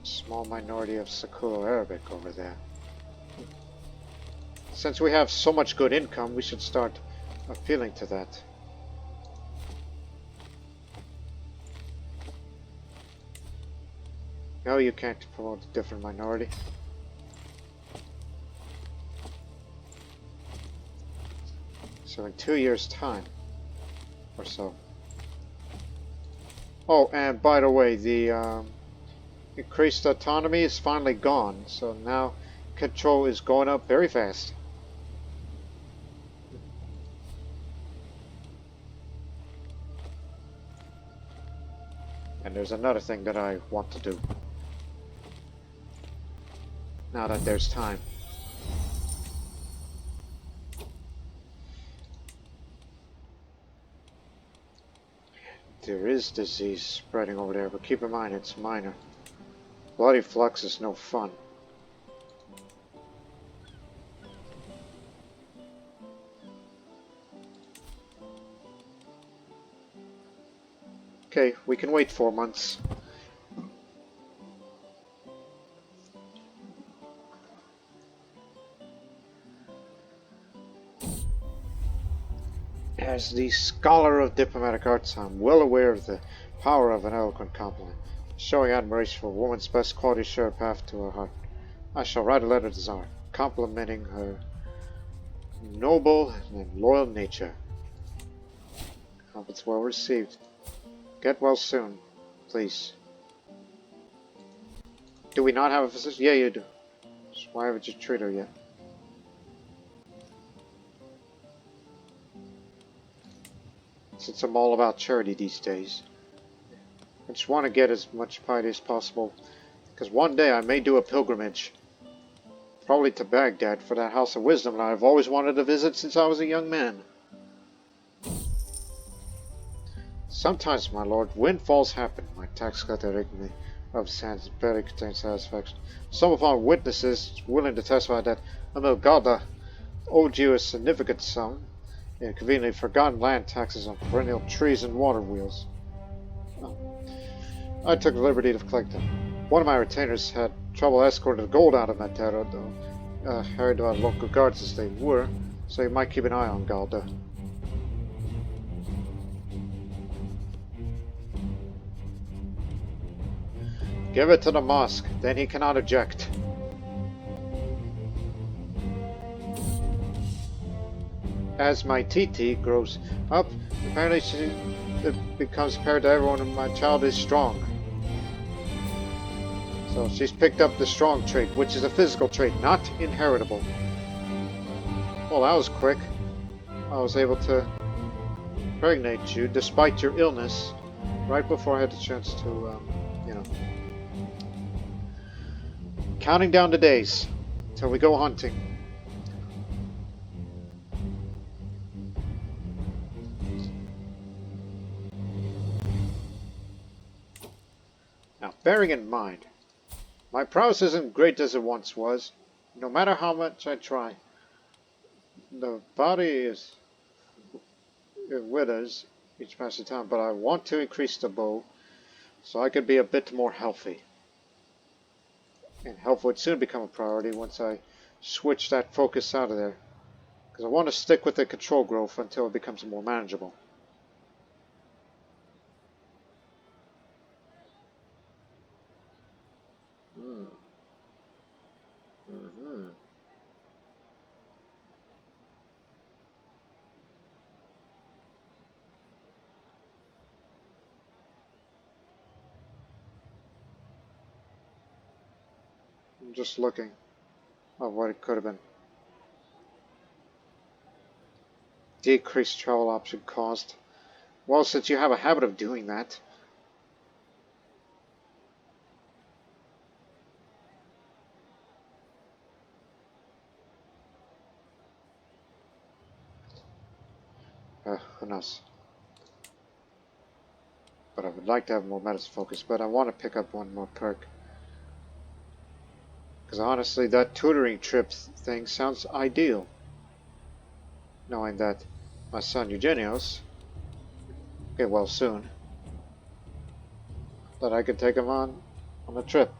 Small minority of Siculo-Arabic over there. Since we have so much good income, we should start appealing to that. No, you can't promote a different minority. So in 2 years' time, or so. Oh, and by the way, the increased autonomy is finally gone, so now control is going up very fast. And there's another thing that I want to do. Now that there's time. There is disease spreading over there, but keep in mind it's minor. Bloody flux is no fun. Okay, we can wait 4 months. As the scholar of diplomatic arts, I'm well aware of the power of an eloquent compliment. showing admiration for a woman's best qualities share a path to her heart. I shall write a letter to Tsar, complimenting her noble and loyal nature. Hope it's well received. Get well soon, please. Do we not have a physician? Yeah, you do. So why haven't you treated her yet? Since I'm all about charity these days, I just want to get as much piety as possible, because one day I may do a pilgrimage, probably to Baghdad, for that House of Wisdom that I've always wanted to visit since I was a young man. Sometimes, my lord, windfalls happen. My tax collector rigged me of sands barely contains satisfaction. Some upon witnesses willing to testify that Emil Galda owed you a significant sum in conveniently forgotten land taxes on perennial trees and water wheels. I took the liberty to collect them. One of my retainers had trouble escorting the gold out of Matera, though harried by local guards as they were, so you might keep an eye on Galda. Give it to the mosque, then he cannot object. As my TT grows up, apparently it becomes apparent to everyone that my child is strong. So she's picked up the strong trait, which is a physical trait, not inheritable. Well, that was quick. I was able to impregnate you despite your illness right before I had the chance to, counting down the days till we go hunting. Now, bearing in mind, my prowess isn't great as it once was. No matter how much I try, the body it withers each passing time, but I want to increase the bow so I could be a bit more healthy. And health would soon become a priority once I switch that focus out of there, because I want to stick with the control growth until it becomes more manageable. I'm just looking at what it could have been. Decreased travel option cost. Well, since you have a habit of doing that, who knows? But I would like to have more medicine focus, but I want to pick up one more perk. Because honestly, that tutoring trip thing sounds ideal. Knowing that my son Eugenios, get well soon, that I could take him on a trip.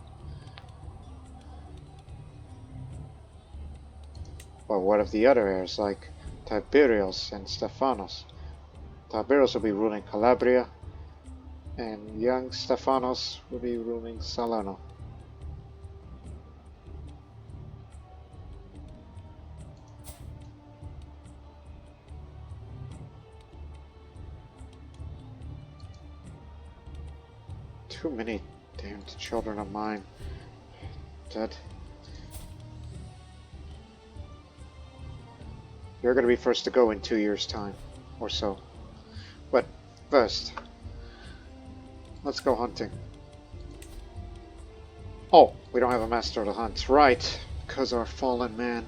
But what of the other heirs, like Tiberius and Stephanos? Tiberius will be ruling Calabria, and young Stephanos will be ruling Salerno. Too many damned children of mine dead. You're going to be first to go in 2 years' time, or so. But first, let's go hunting. Oh, we don't have a master of the hunt. Right, because our fallen man.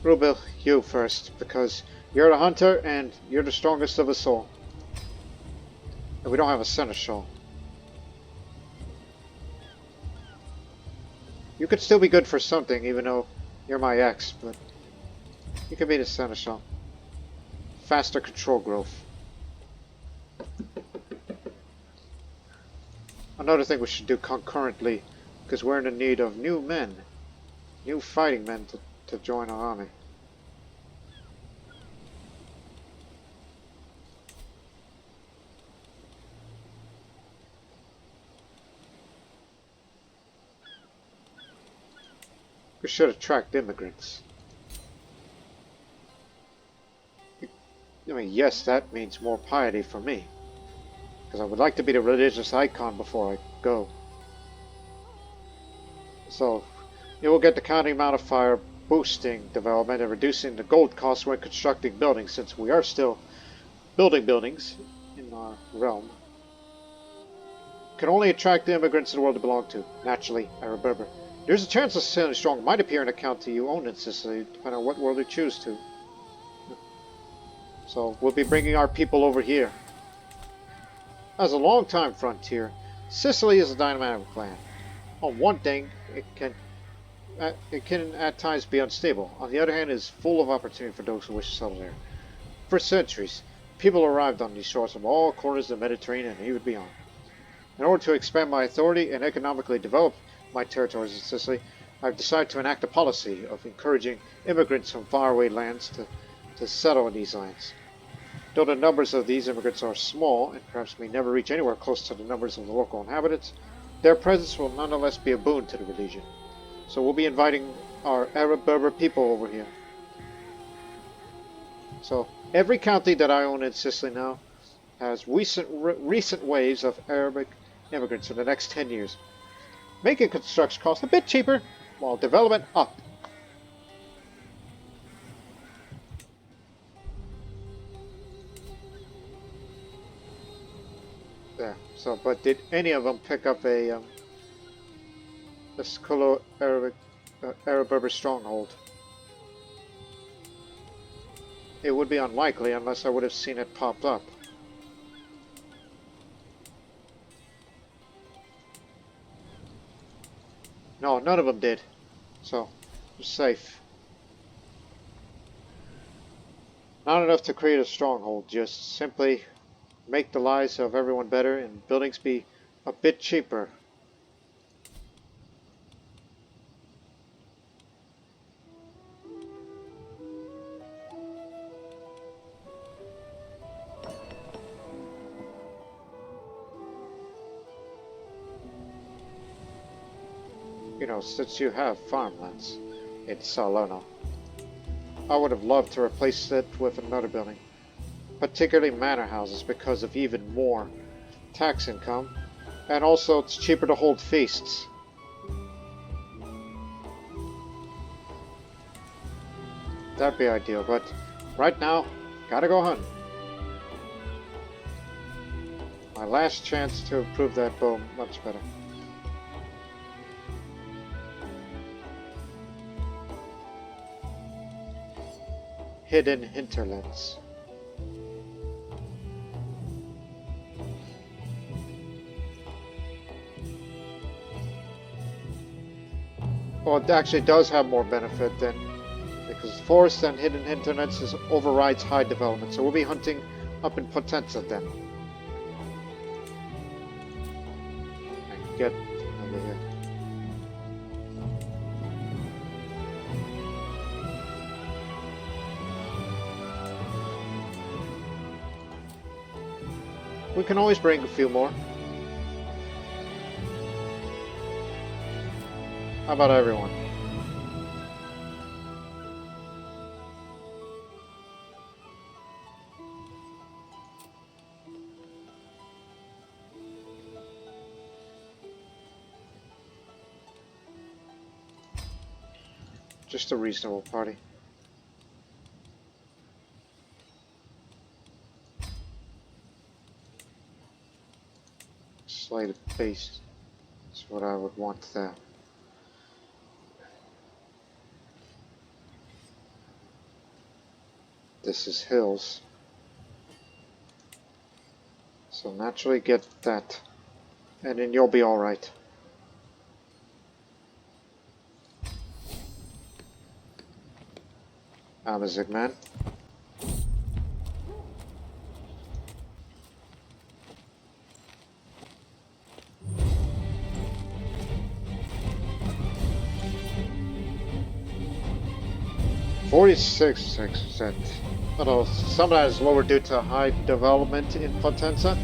Rubil, you first, because you're the hunter and you're the strongest of us all. And we don't have a seneschal. You could still be good for something, even though you're my ex, but you could be the seneschal. Faster control growth. Another thing we should do concurrently, because we're in need of new men, new fighting men to join our army. We should attract immigrants. I mean, yes, that means more piety for me. Because I would like to be the religious icon before I go. So, it will get the county modifier boosting development and reducing the gold costs when constructing buildings, since we are still building buildings in our realm. Can only attract the immigrants in the world to belong to. Naturally, Arab-Berber. There's a chance a Sicilian strong might appear in a county you own in Sicily, depending on what world you choose to. So, we'll be bringing our people over here. As a long-time frontier, Sicily is a dynamic land. On one thing, it can at times be unstable. On the other hand, it is full of opportunity for those who wish to settle there. For centuries, people arrived on these shores from all corners of the Mediterranean and even beyond. In order to expand my authority and economically develop my territories in Sicily, I've decided to enact a policy of encouraging immigrants from faraway lands to settle in these lands. Though the numbers of these immigrants are small and perhaps may never reach anywhere close to the numbers of the local inhabitants, their presence will nonetheless be a boon to the region. So we'll be inviting our Arab-Berber people over here. So every county that I own in Sicily now has recent waves of Arabic immigrants in the next 10 years, making construction costs a bit cheaper while development up. There. So, but did any of them pick up a Siculo-Arabic Arab-Berber stronghold? It would be unlikely unless I would have seen it popped up. No, none of them did. So, you're safe. Not enough to create a stronghold, just simply make the lives of everyone better and buildings be a bit cheaper. You know, since you have farmlands in Salerno, I would have loved to replace it with another building, particularly manor houses, because of even more tax income, and also it's cheaper to hold feasts. That'd be ideal, but right now, gotta go hunting. My last chance to improve that bow much better. Hidden hinterlands. Well, it actually does have more benefit than, because forest and hidden hinterlands overrides high development. So we'll be hunting up in Potenza then. I can get over here. We can always bring a few more. How about everyone? Just a reasonable party. Slated paste is what I would want there. This is hills, so naturally get that, and then you'll be all right. I'm a Zigman. %46%. Although some of that is lower due to high development in Potenza,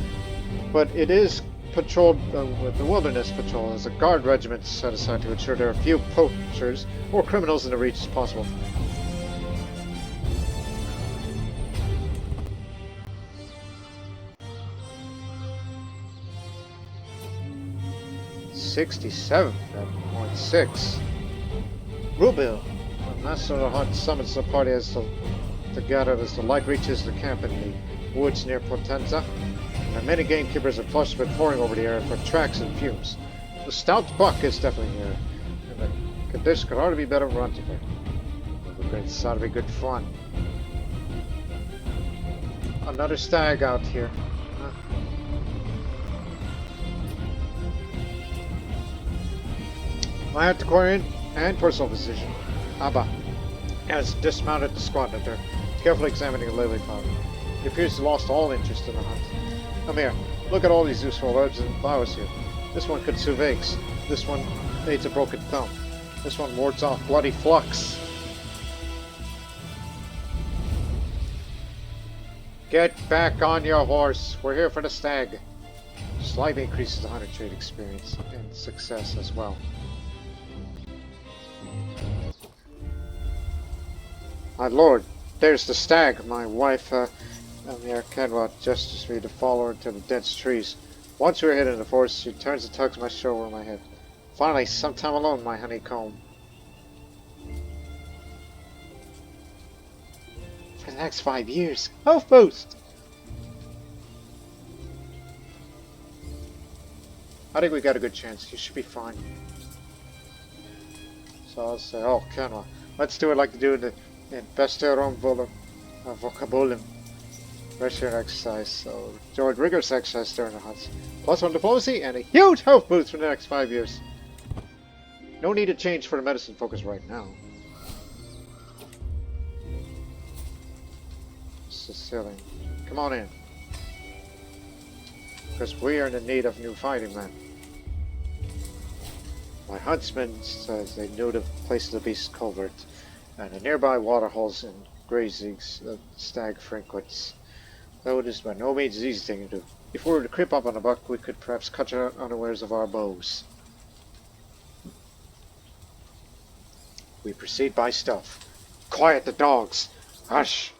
but it is patrolled with the Wilderness Patrol as a guard regiment set aside to ensure there are few poachers or criminals in the reach as possible. .6 Rubil, the master of the hunt, summons the party together as the light reaches the camp in the woods near Potenza. The many gamekeepers and flush have been pouring over the area for tracks and fumes. The stout buck is definitely here, and the condition could hardly be better run today. This ought to be good fun. Another stag out here. Huh? My Antiquarian and personal physician, Abba, has dismounted the squad hunter, carefully examining the lily pond. He appears to have lost all interest in the hunt. Come here, look at all these useful herbs and flowers here. This one could soothe aches. This one aids a broken thumb. This one wards off bloody flux. Get back on your horse. We're here for the stag. Slightly increases the hunter trait experience and success as well. My lord, there's the stag. My wife, Amir Kenwa, gestures me to follow her to the dense trees. Once we're hidden in the forest, she turns and tugs my shoulder over my head. Finally, some time alone, my honeycomb. For the next 5 years. Health boost! I think we got a good chance. You should be fine. So I'll say, oh, Kenwa, let's do it like they do in Besterum Vocabulum. Regular exercise, so enjoyed rigorous exercise during the hunts. +1 diplomacy and a huge health boost for the next 5 years. No need to change for the medicine focus right now. Sicilian, come on in. Because we are in need of new fighting men. My huntsman says they knew the place of the beast's covert, and the nearby waterholes and grazings the stag frequents. Though it is by no means an easy thing to do. If we were to creep up on a buck, we could perhaps cut her unawares of our bows. We proceed by stealth. Quiet the dogs! Hush!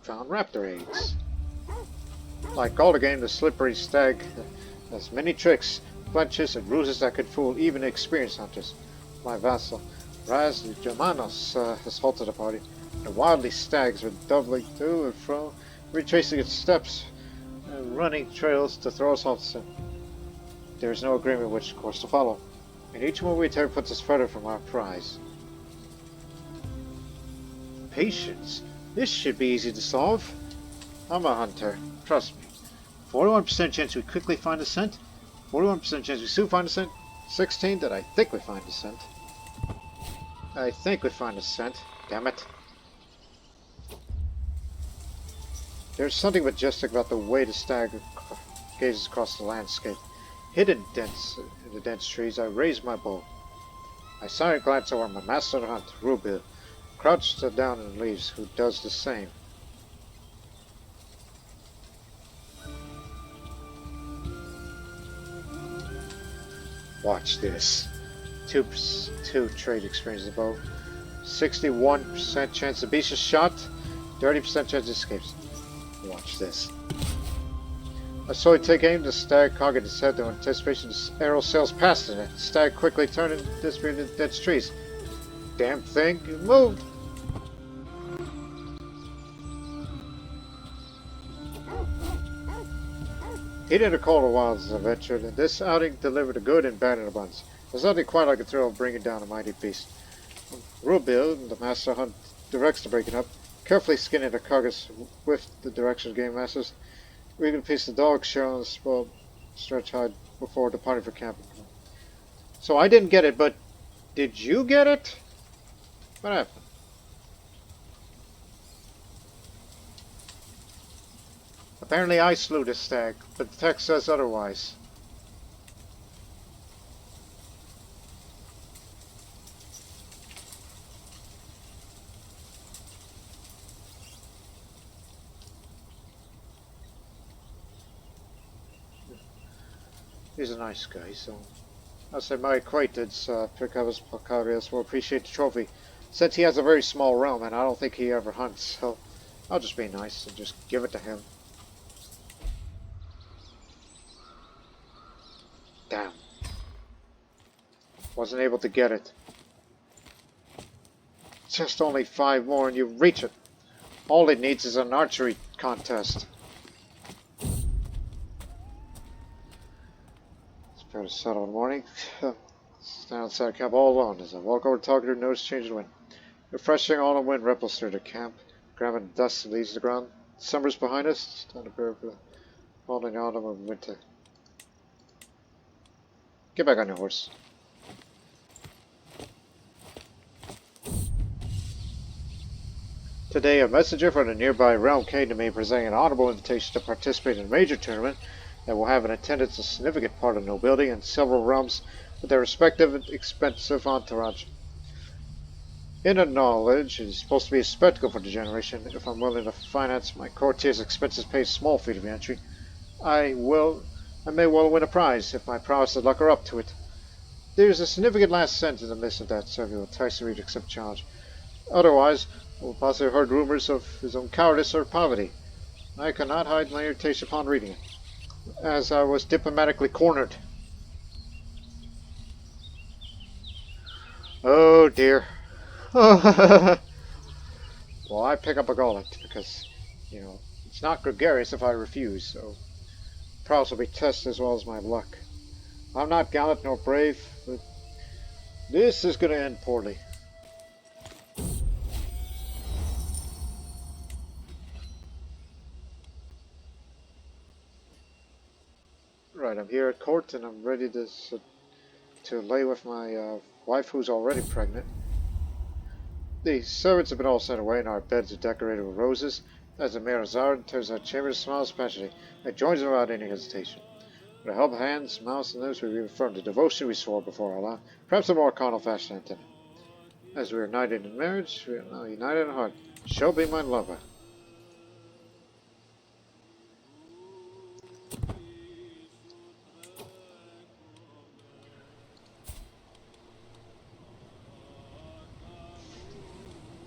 Found raptor eggs. Like all the game, the slippery stag has many tricks, flinches, and ruses that could fool even experienced hunters. My vassal, Raz Germanos, has halted the party. The wildly stags are doubling to and fro, retracing its steps, and running trails to throw us off the scent. There is no agreement which course to follow, and each move we take puts us further from our prize. Patience. This should be easy to solve. I'm a hunter. Trust me. 41% chance we quickly find a scent. 41% chance we soon find a scent. 16 that I think we find a scent. I think we find a scent. Damn it. There's something majestic about the way the stag gazes across the landscape. Hidden in the dense trees, I raise my bow. I silently glance over my master of the hunt, Rubil, crouched down in the leaves, who does the same. Watch this. 2 trade experience the bow. 61% chance the beast is shot. 30% chance it escapes. Watch this. I slowly take aim. The stag cocked its head in anticipation. The arrow sails past it. The stag quickly turned and disappeared in the dense trees. Damn thing, it moved. He didn't call the wilds as I ventured, and this outing delivered a good and bad in abundance. There's nothing quite like a thrill of bringing down a mighty beast. Rubil, the master hunt, directs the breaking up, carefully skinning the carcass with the direction of game masters. We can piece the dog share on the spoiled stretch hide before departing for camping. So I didn't get it, but did you get it? What happened? Apparently I slew this stag, but the text says otherwise. He's a nice guy, so I'll say my acquaintance, Courtiers, will appreciate the trophy, since he has a very small realm and I don't think he ever hunts, so I'll just be nice and just give it to him. Damn. Wasn't able to get it. Just only 5 more and you reach it. All it needs is an archery contest. It's better to settle in the morning. Stand outside camp all alone as I walk over to target and notice change in wind. Refreshing autumn wind ripples through the camp, grabbing dust that leaves the ground. Summer's behind us, time to prepare for the falling autumn and winter. Get back on your horse. Today, a messenger from a nearby realm came to me presenting an honorable invitation to participate in a major tournament that will have in attendance a significant part of nobility and several realms with their respective expensive entourage. Inner knowledge is supposed to be a spectacle for the generation. If I'm willing to finance my courtiers' expenses, pay a small fee of entry, I may well win a prize if my prowess and luck are up to it. There's a significant last sentence in the midst of that, so he will entice me to accept challenge. Otherwise, I will possibly have heard rumors of his own cowardice or poverty. I cannot hide my irritation upon reading it, as I was diplomatically cornered. Oh dear. Well, I pick up a gauntlet because, it's not gregarious if I refuse, so prowess will be tested as well as my luck. I'm not gallant nor brave, but this is going to end poorly. Right, I'm here at court and I'm ready to lay with my wife who's already pregnant. The servants have been all sent away and our beds are decorated with roses. As the mayor enters our chamber, smiles passionately and joins them without any hesitation. With a help of hands, mouths, and lips, we reaffirm the devotion we swore before Allah, perhaps a more carnal fashion than intended. As we are united in marriage, we are now united in heart. Shall be my lover.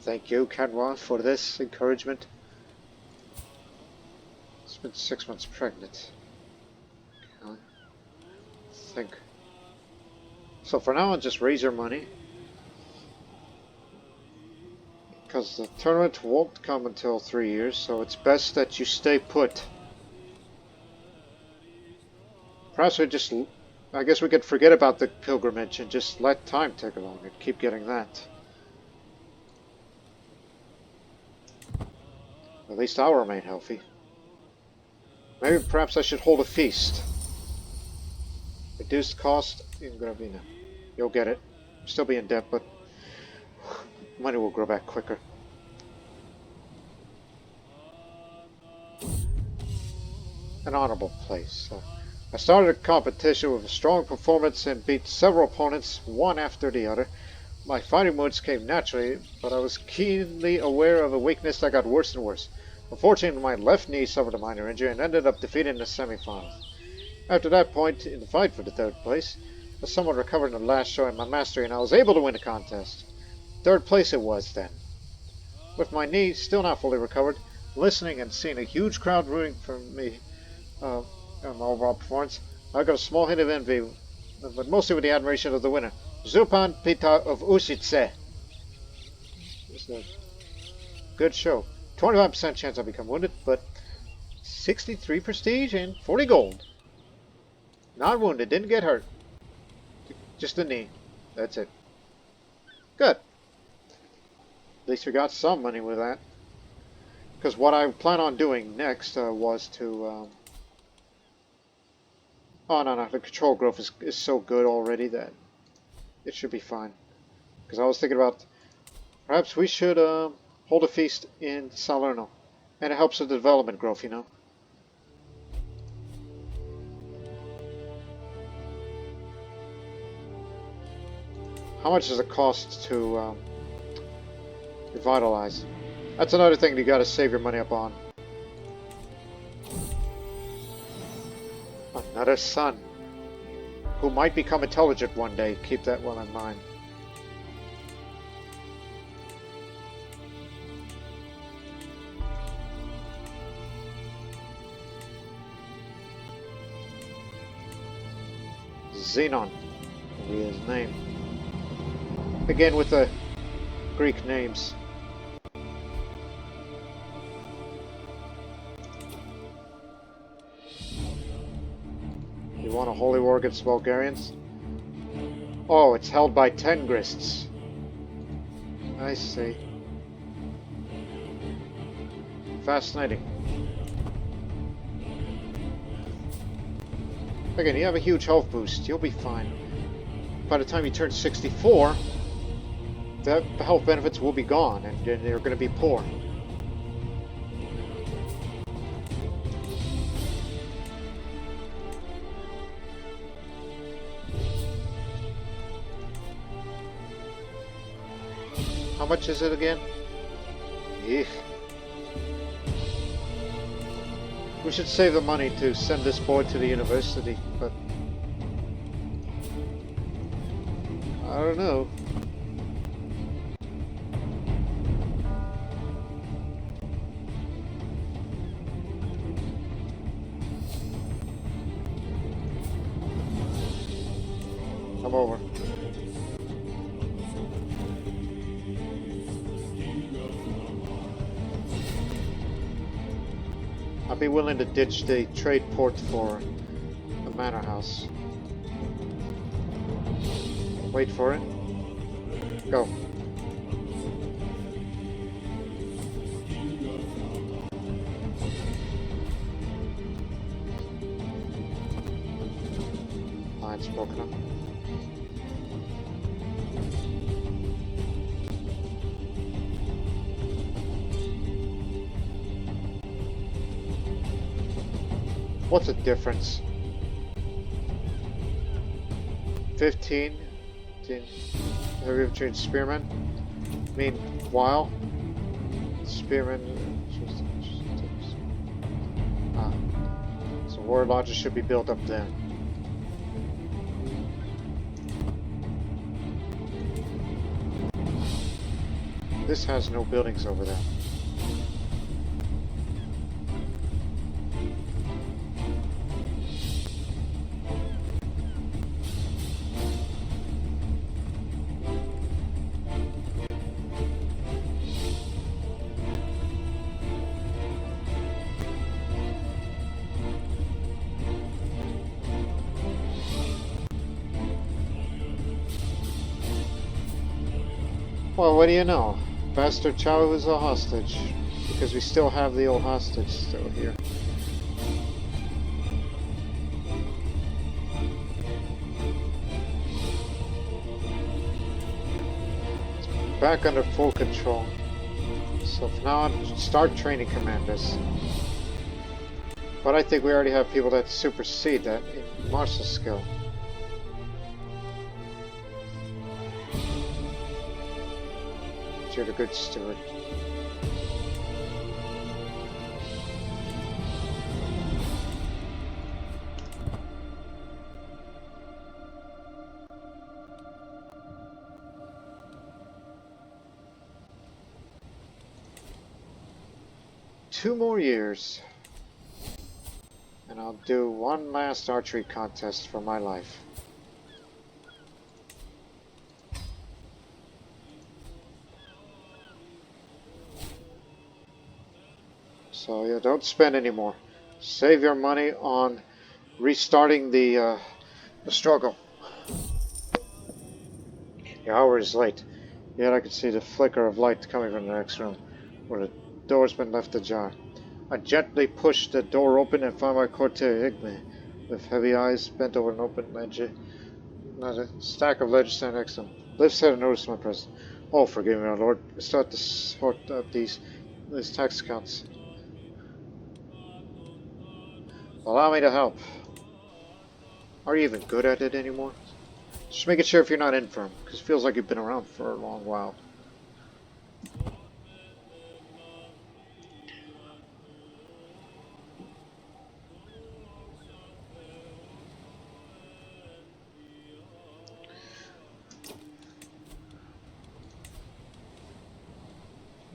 Thank you, Cadwan, for this encouragement. It's been 6 months pregnant. Okay. Think. So for now, I'll just raise your money. Because the tournament won't come until 3 years, so it's best that you stay put. Perhaps I guess we could forget about the pilgrimage and just let time take along and keep getting that. At least I'll remain healthy. Maybe perhaps I should hold a feast. Reduced cost in Gravina. You'll get it. Still be in debt, but money will grow back quicker. An honorable place. I started a competition with a strong performance and beat several opponents, one after the other. My fighting moods came naturally, but I was keenly aware of a weakness that got worse and worse. Unfortunately, my left knee suffered a minor injury and ended up defeated in the semifinals. After that point in the fight for the 3rd place, I somewhat recovered in the last showing my mastery and I was able to win the contest. 3rd place it was then. With my knee still not fully recovered, listening and seeing a huge crowd rooting for me in my overall performance, I got a small hint of envy, but mostly with the admiration of the winner, Zupan Pita of Usitse. It's a good show. 25% chance I'll become wounded, but 63 prestige and 40 gold. Not wounded, didn't get hurt. Just the knee. That's it. Good. At least we got some money with that. Because what I plan on doing next was to... Oh, no. The control growth is so good already that it should be fine. Because I was thinking about... Perhaps we should hold a feast in Salerno. And it helps with the development growth, How much does it cost to revitalize? That's another thing you gotta save your money up on. Another son. who might become intelligent one day. Keep that well in mind. Xenon will be his name. Again with the Greek names. You want a holy war against the Bulgarians? Oh, it's held by Tengrists. I see. Fascinating. Again, you have a huge health boost. You'll be fine. By the time you turn 64, the health benefits will be gone, and you're going to be poor. How much is it again? Eek. We should save the money to send this boy to the university, but I don't know. Come over. I'd be willing to ditch the trade port for a manor house. Wait for it. Go. Line's broken up. What's the difference? 15? Have you ever trained spearmen? Meanwhile, spearmen. So war lodges should be built up there. This has no buildings over there. Well, what do you know? Bastard Chow is a hostage. Because we still have the old hostage still here. Back under full control. So from now on, start training commanders. But I think we already have people that supersede that in martial skill. You're the good steward. Two more years, and I'll do one last archery contest for my life. So yeah, don't spend any more. Save your money on restarting the struggle. The hour is late, yet I can see the flicker of light coming from the next room, where the door's been left ajar. I gently pushed the door open and found my courtier Igme, with heavy eyes bent over an open ledger. Not a stack of ledgers standing next to him. Lifts had noticed my presence. Oh, forgive me, my lord. I start to sort out these tax accounts. Allow me to help. Are you even good at it anymore? Just making sure if you're not infirm, because it feels like you've been around for a long while.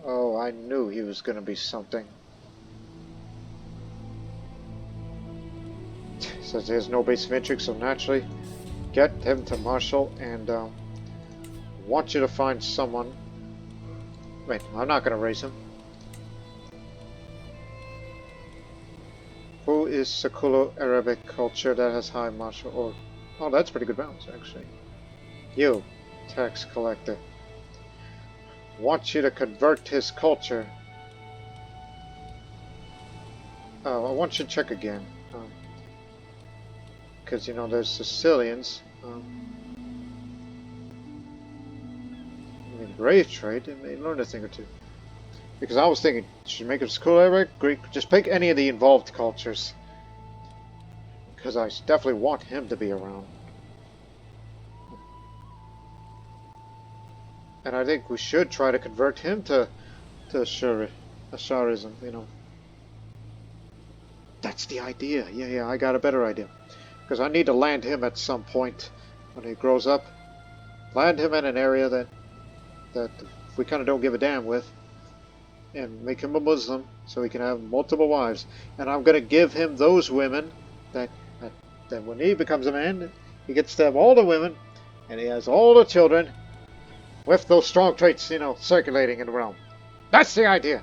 Oh, I knew he was going to be something. Says he has no base of interest, so naturally get him to Marshall, and I want you to find someone. Wait, I'm not going to raise him. Who is Siculo-Arabic culture that has high martial or... Oh, that's pretty good balance, actually. You, tax collector. Want you to convert his culture. I want you to check again. Because, you know, there's Sicilians. I mean, grave trade, they may learn a thing or two. Because I was thinking, should make it Siculo-Arabic, Greek, just pick any of the involved cultures. Because I definitely want him to be around. And I think we should try to convert him to Asharism, you know. That's the idea. Yeah, I got a better idea. Because I need to land him at some point when he grows up. Land him in an area that we kind of don't give a damn with. And make him a Muslim so he can have multiple wives. And I'm going to give him those women that when he becomes a man, he gets to have all the women and he has all the children with those strong traits, you know, circulating in the realm. That's the idea.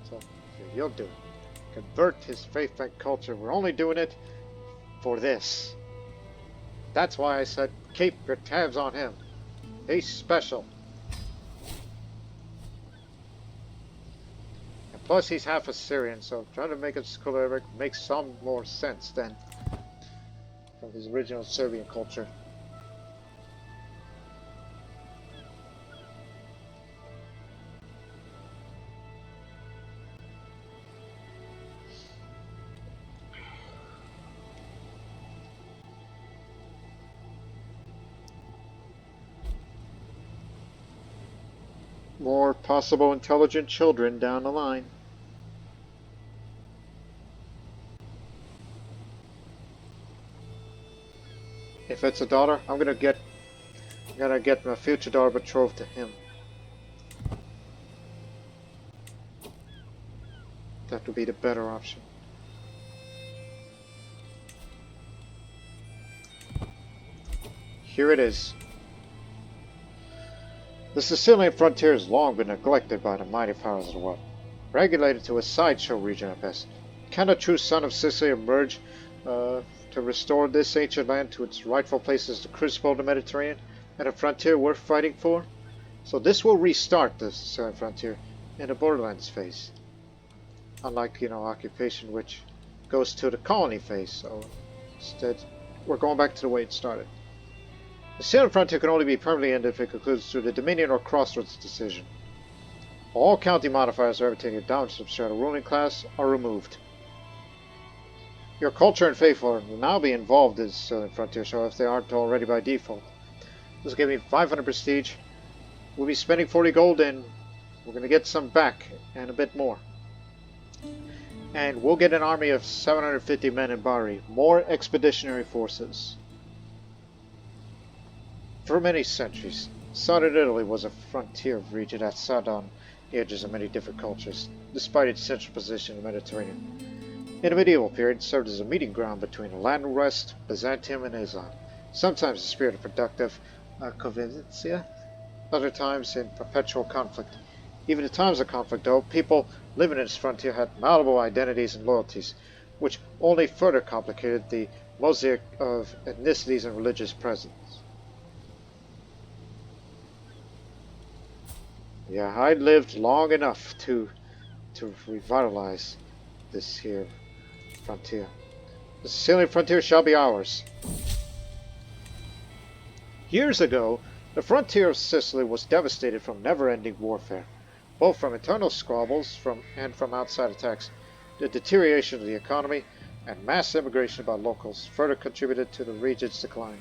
So you'll do it. Convert his faith and culture. We're only doing it for this. That's why I said keep your tabs on him. He's special. And plus he's half Assyrian, so trying to make it Siculo-Arabic makes some more sense than from his original Serbian culture. More possible intelligent children down the line. If it's a daughter, I'm gonna get my future daughter betrothed to him. That would be the better option. Here it is. The Sicilian frontier has long been neglected by the mighty powers of the world, regulated to a sideshow region at best. Can a true son of Sicily emerge to restore this ancient land to its rightful place as the crucible of the Mediterranean and a frontier worth fighting for? So this will restart the Sicilian frontier in the borderlands phase, unlike, you know, occupation, which goes to the colony phase. So instead, we're going back to the way it started. The Sicilian frontier can only be permanently ended if it concludes through the Dominion or Crossroads decision. All county modifiers gravitating down to the ruling class are removed. Your culture and faith will now be involved in the Sicilian frontier, so if they aren't already by default. This will give me 500 prestige. We'll be spending 40 gold and we're going to get some back and a bit more. And we'll get an army of 750 men in Bari, more expeditionary forces. For many centuries, southern Italy was a frontier region at Sawdan, the edges of many different cultures, despite its central position in the Mediterranean. In the medieval period, it served as a meeting ground between the Latin West, Byzantium, and Islam, sometimes in the spirit of productive convivencia, other times in perpetual conflict. Even in times of conflict, though, people living in this frontier had malleable identities and loyalties, which only further complicated the mosaic of ethnicities and religious presence. Yeah, I lived long enough to revitalize this here frontier. The Sicilian frontier shall be ours. Years ago, the frontier of Sicily was devastated from never-ending warfare, both from internal squabbles and from outside attacks. The deterioration of the economy and mass immigration by locals further contributed to the region's decline.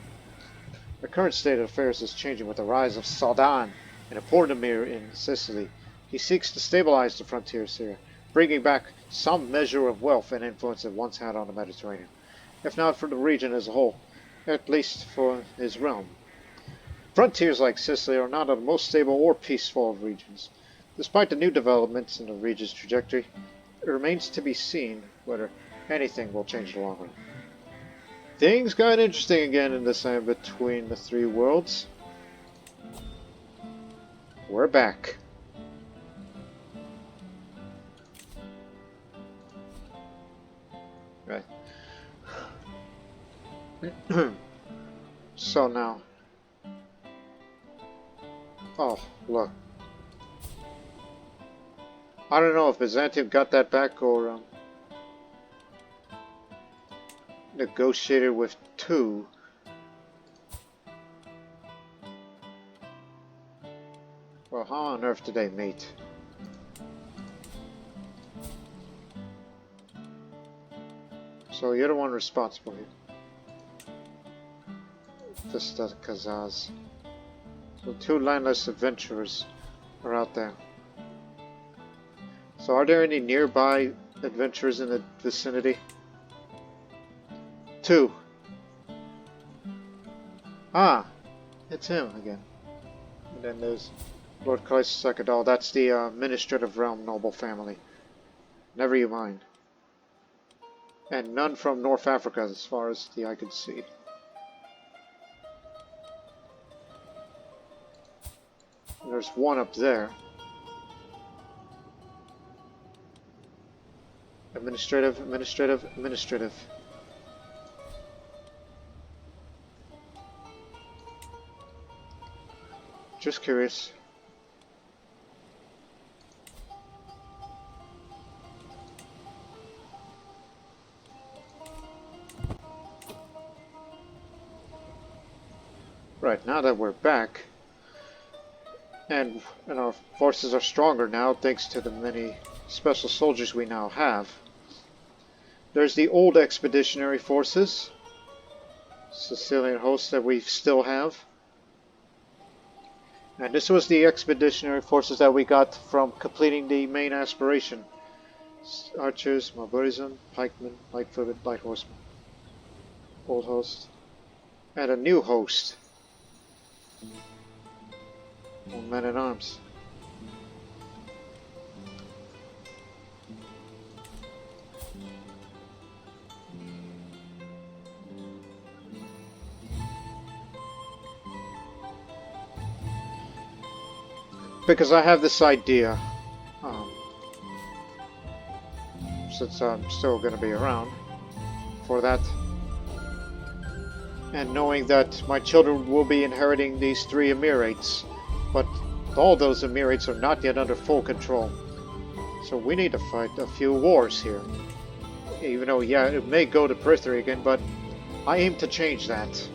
The current state of affairs is changing with the rise of Sawdan, an important emir in Sicily. He seeks to stabilize the frontiers here, bringing back some measure of wealth and influence it once had on the Mediterranean. if not for the region as a whole, at least for his realm. Frontiers like Sicily are not the most stable or peaceful of regions. Despite the new developments in the region's trajectory, it remains to be seen whether anything will change in the long run. Things got interesting again in this land between the three worlds. We're back. Right. So now. Oh, look. I don't know if Byzantium got that back or negotiated with two. Well, how on earth did they meet? So you're the one responsible here. Vista Kazaz. So two landless adventurers are out there. So are there any nearby adventurers in the vicinity? Two. Ah, it's him again. And then there's Lord Kaisakadal. That's the administrative realm noble family. Never you mind. And none from North Africa as far as the eye could see. And there's one up there. Administrative, administrative, administrative. Just curious. Right, now that we're back, and our forces are stronger now thanks to the many special soldiers we now have. There's the old expeditionary forces, Sicilian hosts that we still have. And this was the expeditionary forces that we got from completing the main aspiration. Archers, Marburism, pikemen, light-footed, light horsemen. Old host. And a new host. Old men-at-arms. Because I have this idea, since I'm still going to be around for that, and knowing that my children will be inheriting these three emirates, but all those emirates are not yet under full control. So we need to fight a few wars here. Even though, yeah, it may go to periphery again, but I aim to change that.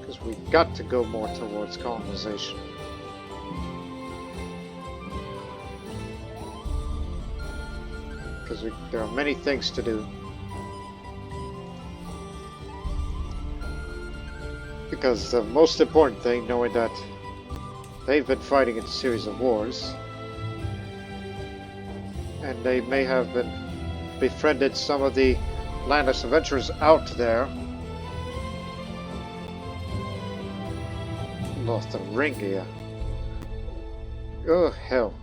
Because we've got to go more towards colonization. Because there are many things to do. Because the most important thing, knowing that they've been fighting in a series of wars, and they may have been befriended some of the landless adventurers out there. Lotharingia. Oh, hell.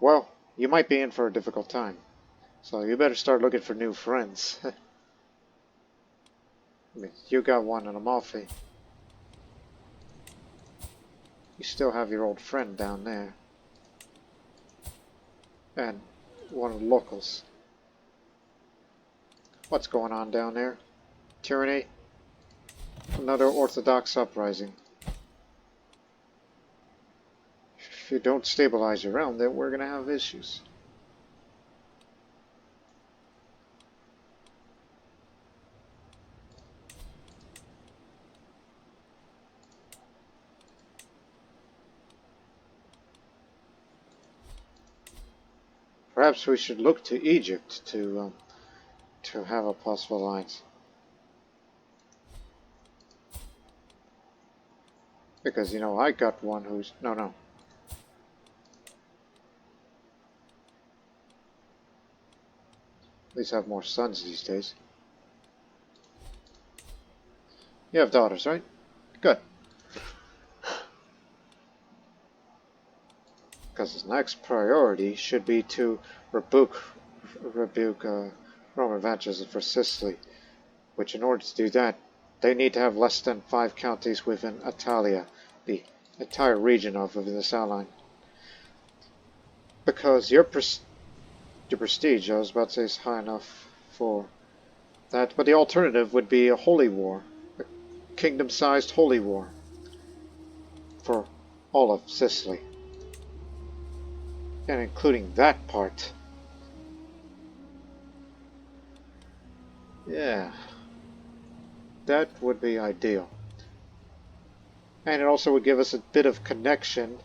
Well, you might be in for a difficult time, so you better start looking for new friends. I mean, you got one in Amalfi. You still have your old friend down there. And one of the locals. What's going on down there? Tyranny? Another Orthodox uprising. If you don't stabilize your realm, then we're going to have issues. Perhaps we should look to Egypt to have a possible alliance. Because, you know, I got one who's... No. At least I have more sons these days. You have daughters, right? Good. Because his next priority should be to rebuke Roman advances for Sicily, which in order to do that, they need to have less than 5 counties within Italia, the entire region of this outline. Because your prestige, I was about to say, is high enough for that, but the alternative would be a holy war, a kingdom-sized holy war for all of Sicily. And including that part. Yeah. That would be ideal. And it also would give us a bit of connection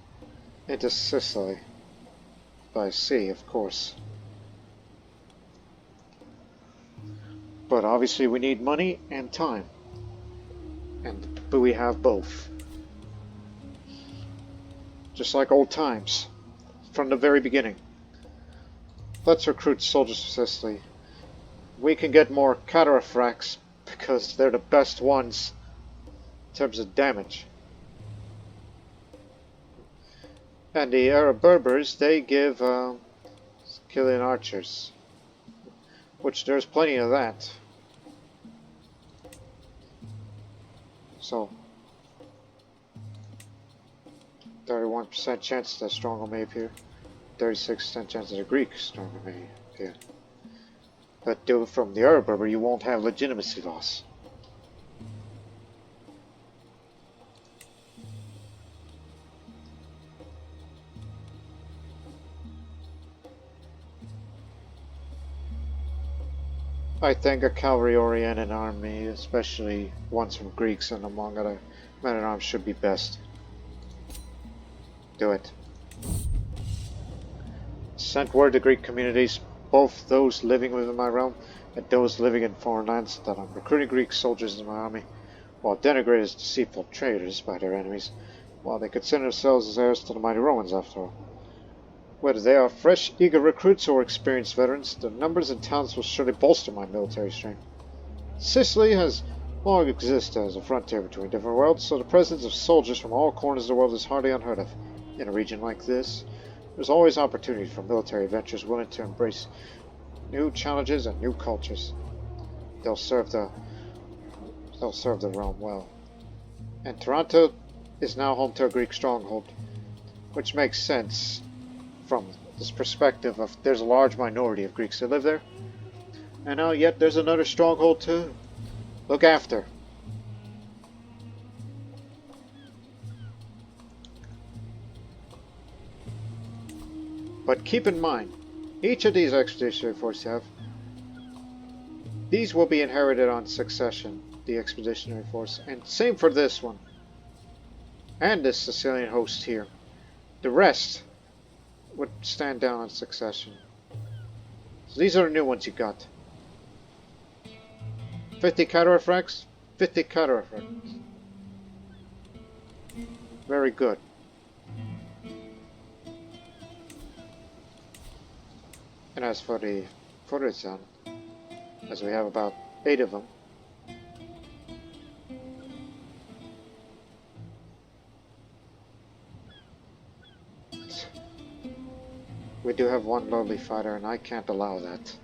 into Sicily. By sea, of course. But obviously we need money and time. But we have both. Just like old times. From the very beginning. Let's recruit soldiers to Sicily. We can get more cataphracts because they're the best ones in terms of damage. And the Arab-Berbers, they give Sicilian archers. Which there's plenty of that. So 31% chance that a stronghold may appear. 36% chance that a Greek stronghold may appear. But from the Arab-Berber, you won't have legitimacy loss. I think a cavalry-oriented army, especially ones from Greeks and among other men-at-arms, should be best. Do it. Sent word to Greek communities, both those living within my realm and those living in foreign lands, that I'm recruiting Greek soldiers in my army, while denigrated as deceitful traitors by their enemies, while they consider themselves as heirs to the mighty Romans after all. Whether they are fresh, eager recruits or experienced veterans, their numbers and talents will surely bolster my military strength. Sicily has long existed as a frontier between different worlds, so the presence of soldiers from all corners of the world is hardly unheard of. In a region like this, there's always opportunity for military adventurers willing to embrace new challenges and new cultures. They'll serve the realm well. And Taranto is now home to a Greek stronghold, which makes sense from this perspective of there's a large minority of Greeks that live there. And now yet there's another stronghold to look after. But keep in mind, each of these expeditionary forces you have, these will be inherited on succession, the expeditionary force, and same for this one. And this Sicilian host here. The rest would stand down on succession. So these are the new ones you got. 50 cataphracts, 50 cataphracts. Very good. And as for the Courtiers, as we have about 8 of them, we do have one lowly fighter, and I can't allow that.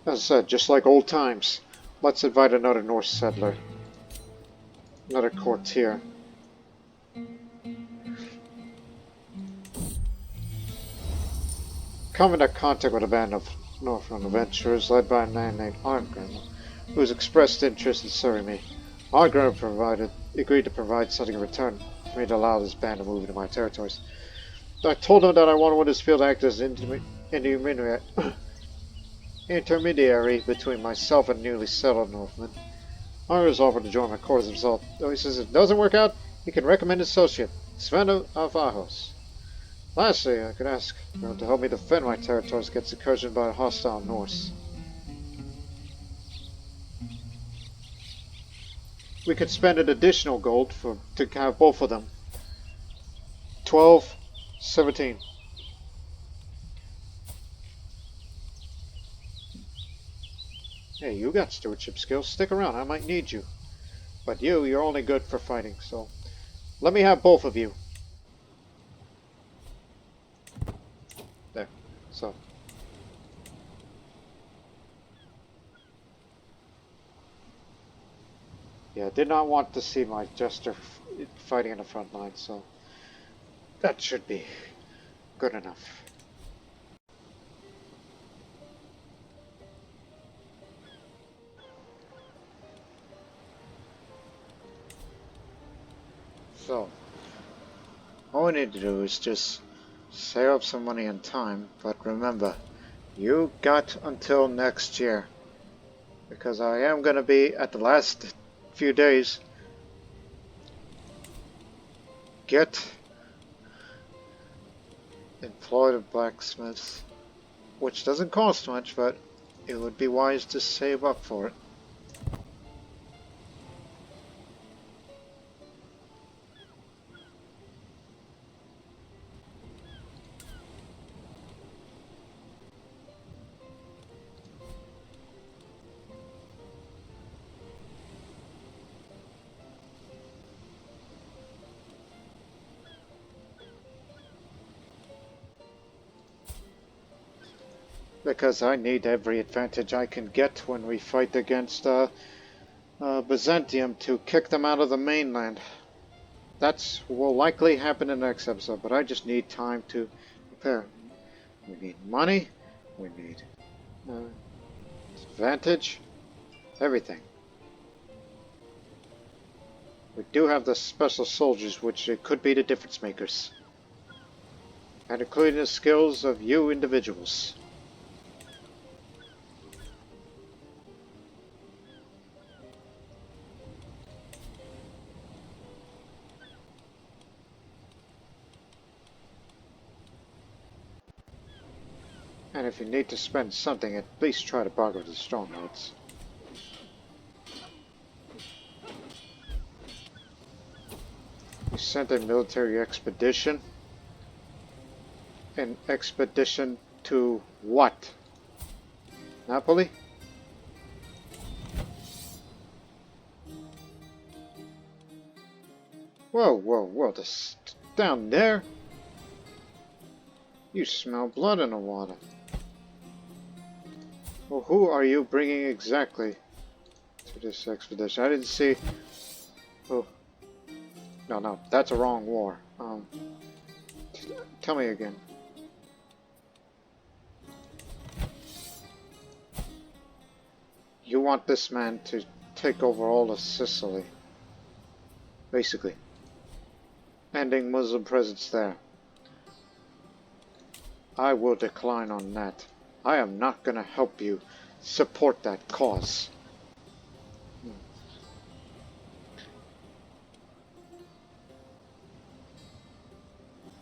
As I said, just like old times, let's invite another Norse settler, another courtier. Come into contact with a band of Northern adventurers led by a man named Arngrim, who has expressed interest in serving me. Arngrim agreed to provide something in return for me to allow this band to move into my territories. I told him that I wanted Wethersfield to act as an intermediary between myself and newly settled Northmen. Arngrim has offered to join my cause as a result. Though he says if it doesn't work out, he can recommend an associate. Sven of Arhos. Lastly, I could ask you to help me defend my territories against incursion by a hostile Norse. We could spend an additional gold to have both of them. 12, 17. Hey, you got stewardship skills. Stick around, I might need you. But you're only good for fighting, so let me have both of you. There. So. Yeah, I did not want to see my jester fighting in the front line, so that should be good enough. So, all we need to do is just save up some money and time, but remember, you got until next year, because I am going to be at the last few days. Get employed a blacksmith, which doesn't cost much, but it would be wise to save up for it. Because I need every advantage I can get when we fight against Byzantium to kick them out of the mainland. That will likely happen in the next episode, but I just need time to prepare. We need money, we need advantage, everything. We do have the special soldiers, which could be the difference makers, and including the skills of you individuals. And if you need to spend something, at least try to bargain with the strongholds. You sent a military expedition? An expedition to what? Napoli? Whoa, whoa, whoa, this down there? You smell blood in the water. Well, who are you bringing exactly to this expedition? I didn't see... Oh. No, that's a wrong war. Tell me again. You want this man to take over all of Sicily. Basically. Ending Muslim presence there. I will decline on that. I am not going to help you support that cause.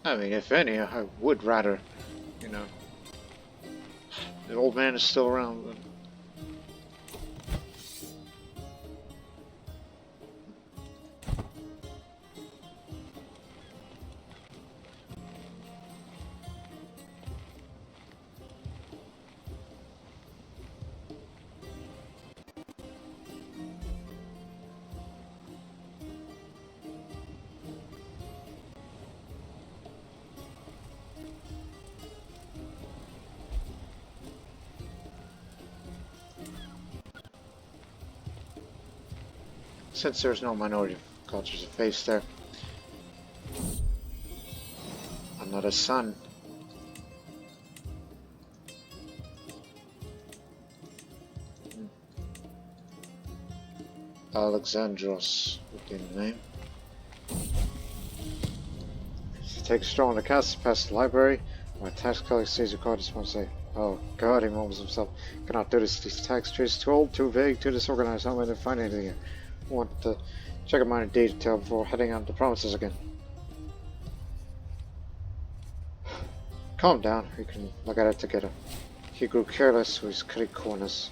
I mean, if any, I would rather, you know, the old man is still around. But since there's no minority cultures to face there, another son. Alexandros would be the name. Take strong on the castle past the library. My tax collector sees your card, just want to say, oh god, he mumbles himself. Cannot do this. These tax trees too old, too vague, too disorganized. I'm going to find anything here. Want to check a minor detail before heading on to promises again. calm down. We can look at it together. He grew careless, so he's cutting corners.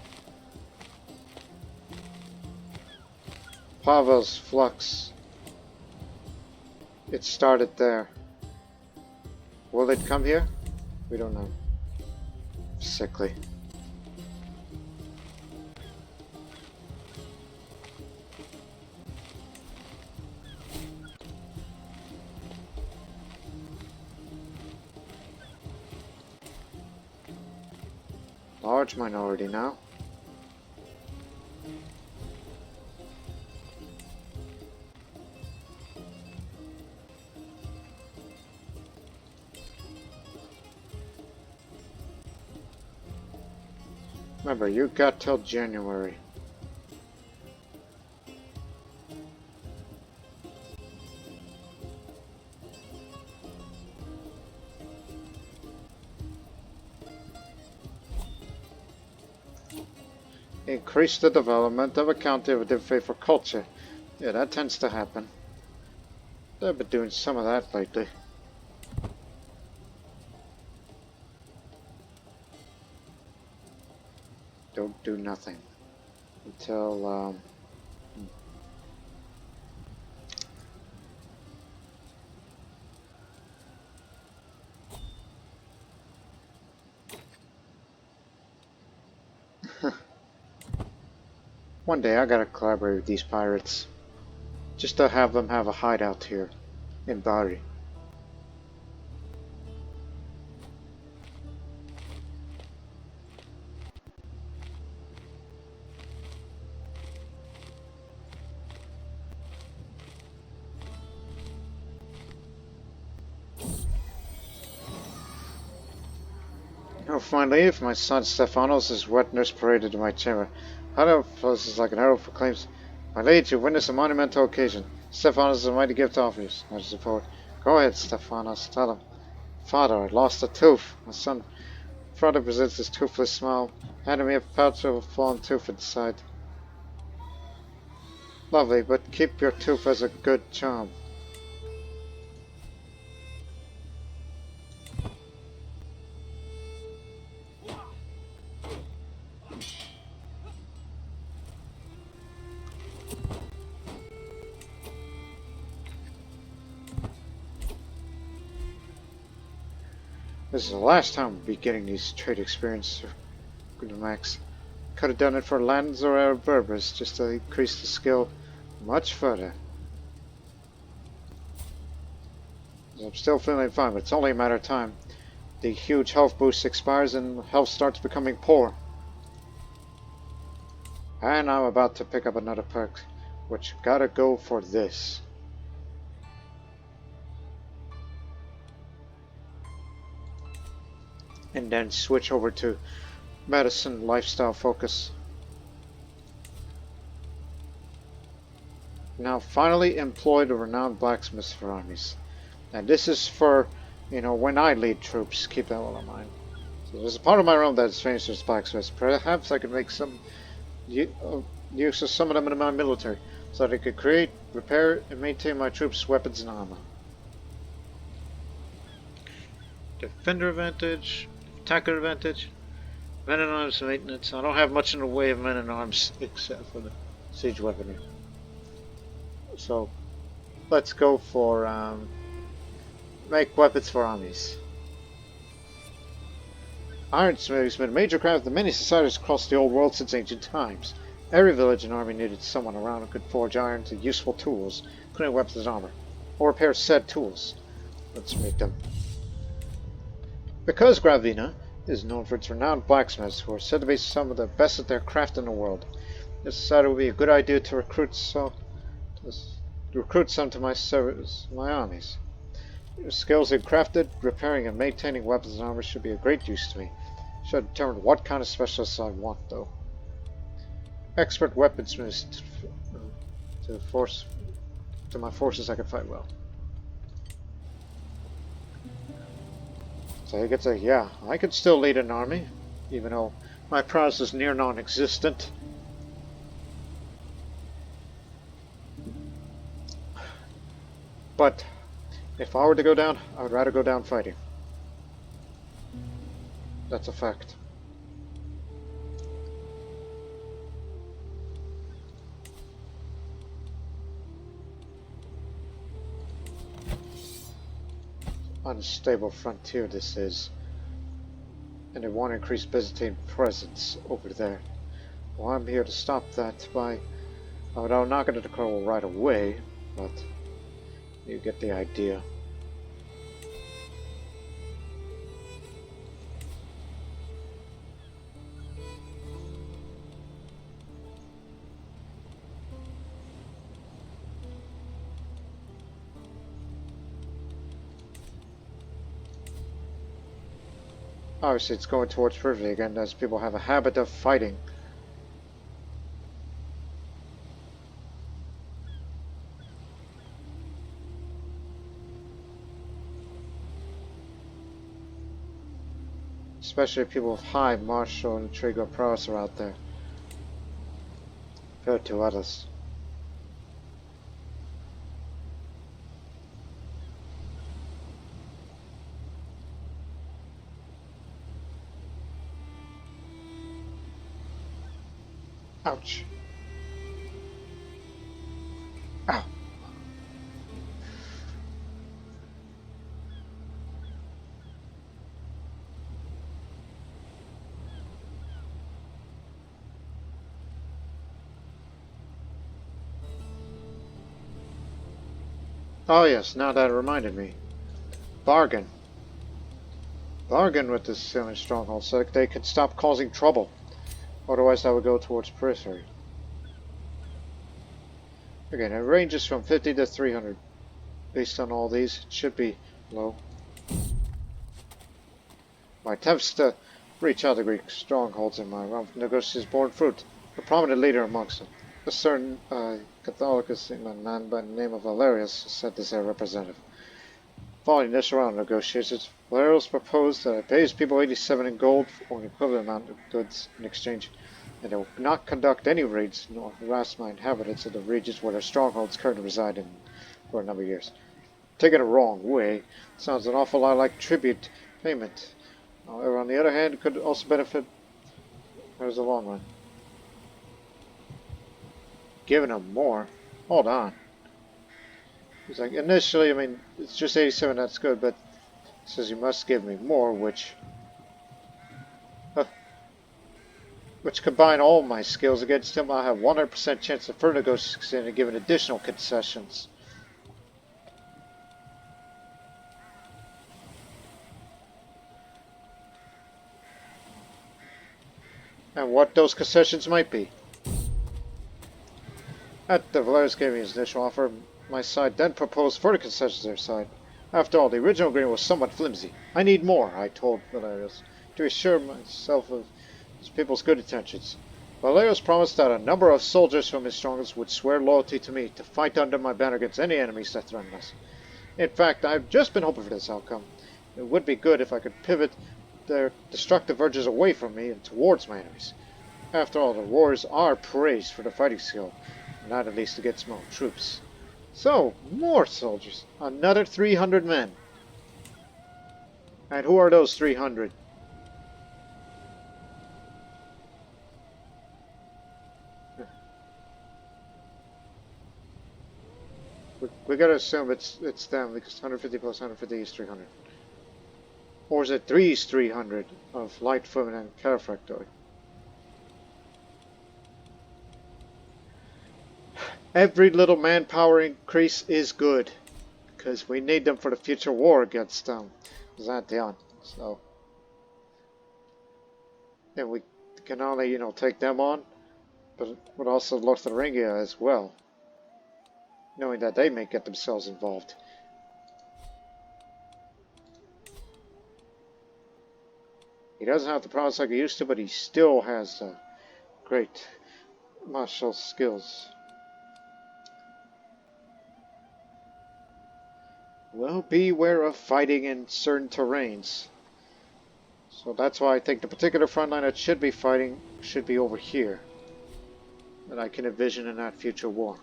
Pavel's flux. It started there. Will it come here? We don't know. Sickly. Large minority now. Remember, you got till January. Increase the development of a county with faith for culture. Yeah, that tends to happen. They've been doing some of that lately. Don't do nothing until one day I gotta collaborate with these pirates, just to have them have a hideout here in Bari. Oh, finally, if my son Stephanos is wet nurse paraded to my chamber. Hados is like an arrow proclaims, my lady, you witness a monumental occasion. Stephanos is a mighty gift to offer you. Nudges the poet. Go ahead, Stephanos, tell him. Father, I lost a tooth. My son Father presents his toothless smile, handing me a pouch of a fallen tooth inside. Lovely, but keep your tooth as a good charm. This is the last time we'll be getting these trade experience max. Could have done it for lands or Arab-Berbers just to increase the skill much further. I'm still feeling fine, but it's only a matter of time. The huge health boost expires and health starts becoming poor. And I'm about to pick up another perk, which gotta go for this. And then switch over to medicine lifestyle focus. Now finally employ the renowned blacksmiths for armies. And this is for, you know, when I lead troops, keep that all in mind. So there's a part of my realm that is famous as blacksmiths. Perhaps I could make some use of some of them in my military, so that I could create, repair, and maintain my troops' weapons and armor. Defender advantage. Attacker advantage, men at arms maintenance. I don't have much in the way of men at arms except for the siege weaponry. So let's go for make weapons for armies. Ironsmithing has been a major craft of many societies across the old world since ancient times. Every village and army needed someone around who could forge iron to useful tools, including weapons and armor, or repair said tools. Let's make them. Because Gravina is known for its renowned blacksmiths, who are said to be some of the best at their craft in the world, I decided it would be a good idea to recruit some to my service, my armies. Your skills in crafted, repairing, and maintaining weapons and armor should be of great use to me. I should determine what kind of specialists I want, though. Expert weaponsmiths to my forces I can fight well. So he gets a, yeah, I could still lead an army, even though my prowess is near non-existent. But if I were to go down, I would rather go down fighting. That's a fact. Unstable frontier this is. And they want to increase Byzantine presence over there. Well, I'm here to stop that by... I'm not going to declare right away, but you get the idea. Obviously, it's going towards Privy again, as people have a habit of fighting. Especially people with high martial and intrigue prowess are out there, compared to others. Ouch. Ow. Oh yes, now that reminded me. Bargain. Bargain with the Sicilian stronghold so that they could stop causing trouble. Otherwise that would go towards periphery. Again, it ranges from 50 to 300. Based on all these, it should be low. My attempts to reach out the Greek strongholds in my realm of negotiations borne fruit. A prominent leader amongst them, a certain Catholicus man by the name of Valerius, said as their representative. Following this round of negotiations, Valerius proposed that I pay his people 87 in gold or an equivalent amount of goods in exchange, and they will not conduct any raids nor harass my inhabitants of the regions where their strongholds currently reside in for a number of years. Taken the wrong way, it sounds an awful lot like tribute payment. However, on the other hand, it could also benefit there's the long run. Giving them more? Hold on. He's like, initially, I mean, it's just 87, that's good, but it says you must give me more, which combine all my skills against him, I'll have 100% chance of further negotiating and giving additional concessions. And what those concessions might be. After Valerius gave me his initial offer, my side then proposed further concessions to their side. After all, the original agreement was somewhat flimsy. I need more, I told Valerius, to assure myself of his people's good intentions. Valerius promised that a number of soldiers from his strongholds would swear loyalty to me to fight under my banner against any enemies that threaten us. In fact, I've just been hoping for this outcome. It would be good if I could pivot their destructive urges away from me and towards my enemies. After all, the warriors are praised for their fighting skill, not at least against my own troops. So, more soldiers. Another 300 men. And who are those 300? We gotta assume it's them, because 150 plus 150 is 300. Or is it 3 is 300 of light footmen and carefactory? Every little manpower increase is good, because we need them for the future war against Byzantium. So, and we can only, take them on, but also Lotharingia as well, knowing that they may get themselves involved. He doesn't have the prowess like he used to, but he still has great martial skills. Well, beware of fighting in certain terrains. So that's why I think the particular front line that should be fighting should be over here. That I can envision in that future war.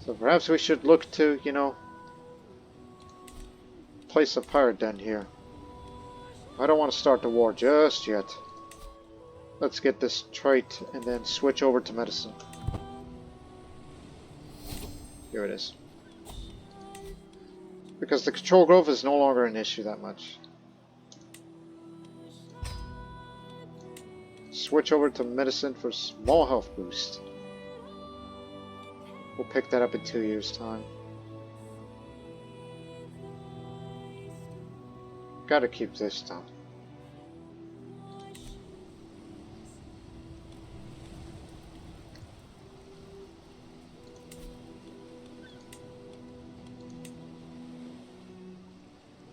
So perhaps we should look to, you know, place a pirate den here. I don't want to start the war just yet. Let's get this trait and then switch over to medicine. Here it is. Because the control growth is no longer an issue that much. Switch over to medicine for small health boost. We'll pick that up in 2 years' time. Gotta keep this down.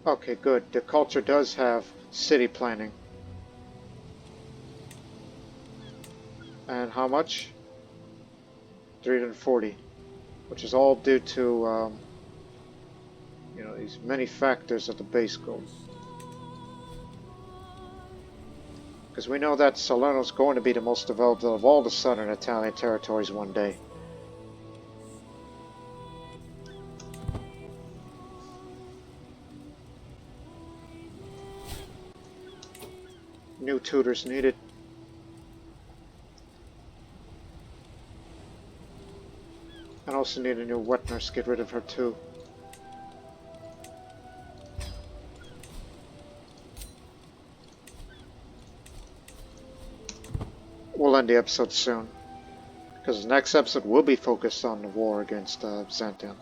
Okay, good. The culture does have city planning. And how much? 340. Which is all due to, you know, these many factors at the base goal. Because we know that Salerno's going to be the most developed of all the southern Italian territories one day. New tutors needed. I also need a new wet nurse, get rid of her too. We'll end the episode soon, because the next episode will be focused on the war against Byzantium,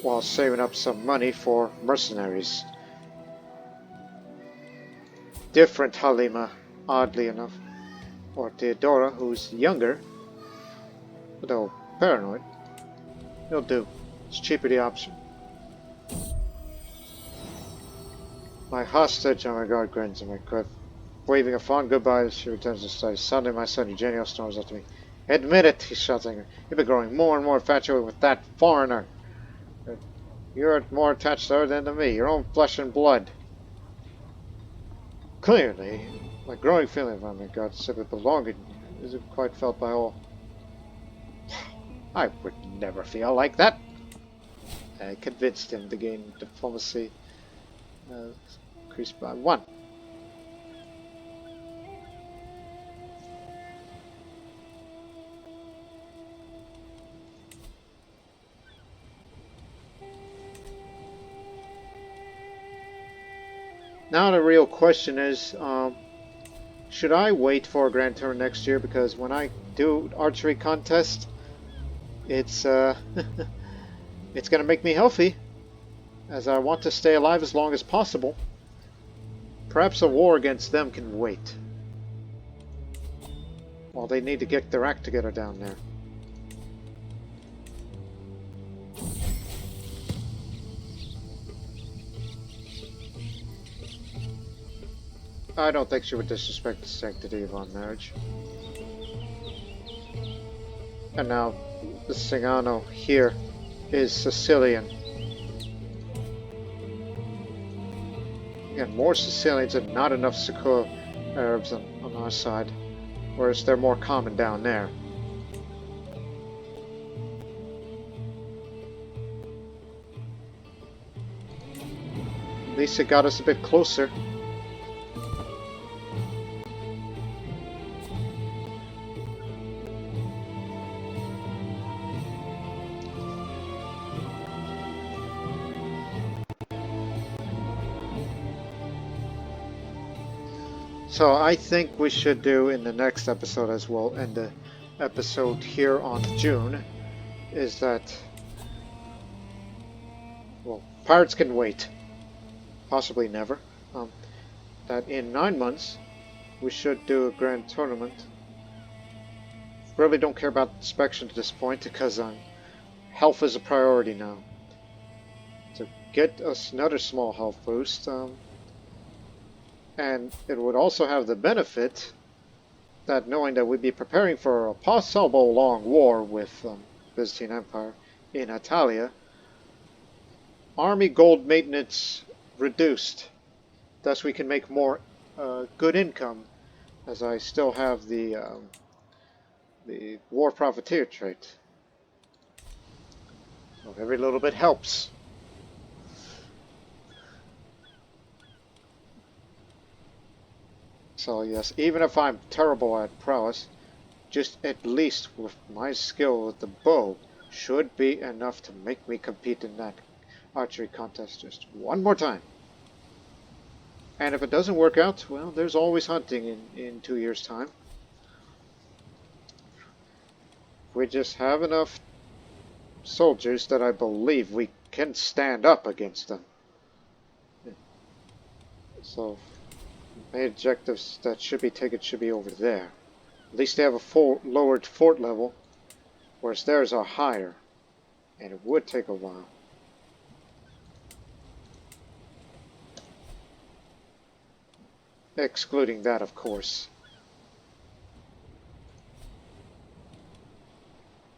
while saving up some money for mercenaries. Different Halima, oddly enough, or Theodora, who's younger, though paranoid. He'll do. It's cheaper the option. My hostage on my guard grins on my cliff. Waving a fond goodbye as she returns to study. Suddenly my son Eugenio storms up to me. Admit it, he shouts at me. You've been growing more and more infatuated with that foreigner. You're more attached to her than to me, your own flesh and blood. Clearly, my growing feeling of my God civic belonging isn't quite felt by all. I would never feel like that. I convinced him to gain diplomacy increased by 1. Now the real question is, should I wait for a grand tournament next year? Because when I do archery contest, it's it's gonna make me healthy, as I want to stay alive as long as possible. Perhaps a war against them can wait. Well, they need to get their act together down there. I don't think she would disrespect the sanctity of our marriage. And now, the Cingano here is Sicilian. Again, more Sicilians and not enough Siculo-Arabs on our side, whereas they're more common down there. At least it got us a bit closer. So I think we should do in the next episode, as well, and the episode here on June, is that, well, pirates can wait, possibly never, that in 9 months we should do a grand tournament. Really don't care about inspection at this point, because health is a priority now. To get us another small health boost, and it would also have the benefit that, knowing that we'd be preparing for a possible long war with Byzantine Empire in Italia, army gold maintenance reduced. Thus we can make more good income, as I still have the the war profiteer trait. So every little bit helps. So yes, even if I'm terrible at prowess, just at least with my skill with the bow should be enough to make me compete in that archery contest just one more time. And if it doesn't work out, well, there's always hunting in 2 years' time. We just have enough soldiers that I believe we can stand up against them. So, main objectives that should be taken should be over there. At least they have a lowered fort level, whereas theirs are higher. And it would take a while. Excluding that, of course.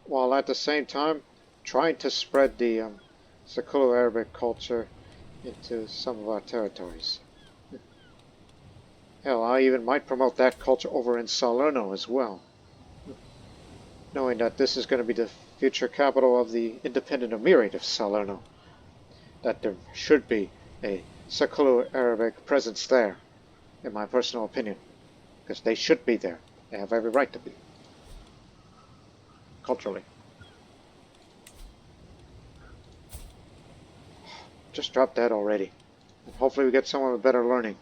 While at the same time, trying to spread the Siculo-Arabic culture into some of our territories. Hell, I even might promote that culture over in Salerno as well. Knowing that this is going to be the future capital of the independent emirate of Salerno. That there should be a Siculo-Arabic presence there, in my personal opinion. Because they should be there. They have every right to be. Culturally. Just drop that already. And hopefully we get someone with better learning.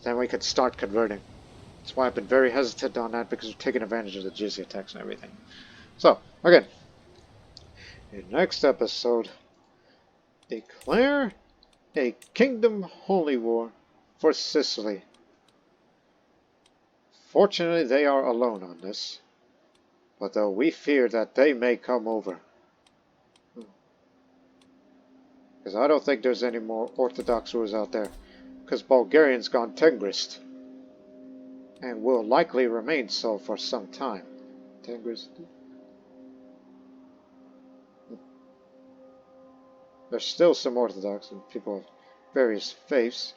Then we could start converting. That's why I've been very hesitant on that, because we're taking advantage of the jizya tax and everything. So, again, in the next episode, declare a kingdom holy war for Sicily. Fortunately, they are alone on this, but though we fear that they may come over. Because I don't think there's any more Orthodox rulers out there, because Bulgarian's gone Tengrist, and will likely remain so for some time. Tengrist. There's still some Orthodox and people of various faiths.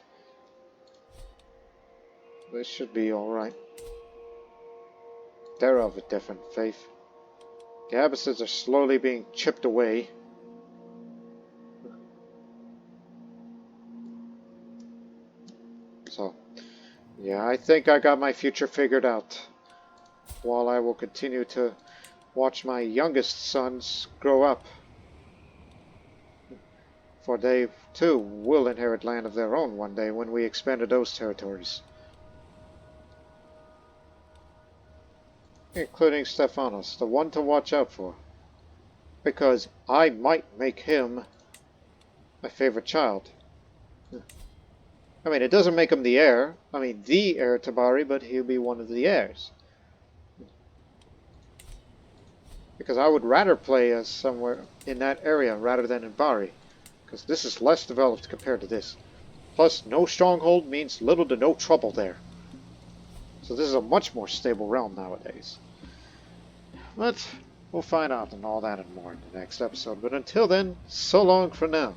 They should be alright. They're of a different faith. The Abbasids are slowly being chipped away. So, yeah, I think I got my future figured out. While I will continue to watch my youngest sons grow up. For they, too, will inherit land of their own one day when we expanded those territories. Including Stephanos, the one to watch out for. Because I might make him my favorite child. I mean, it doesn't make him the heir. I mean, the heir to Bari, but he'll be one of the heirs. Because I would rather play as somewhere in that area rather than in Bari. Because this is less developed compared to this. Plus, no stronghold means little to no trouble there. So this is a much more stable realm nowadays. But we'll find out and all that and more in the next episode. But until then, so long for now.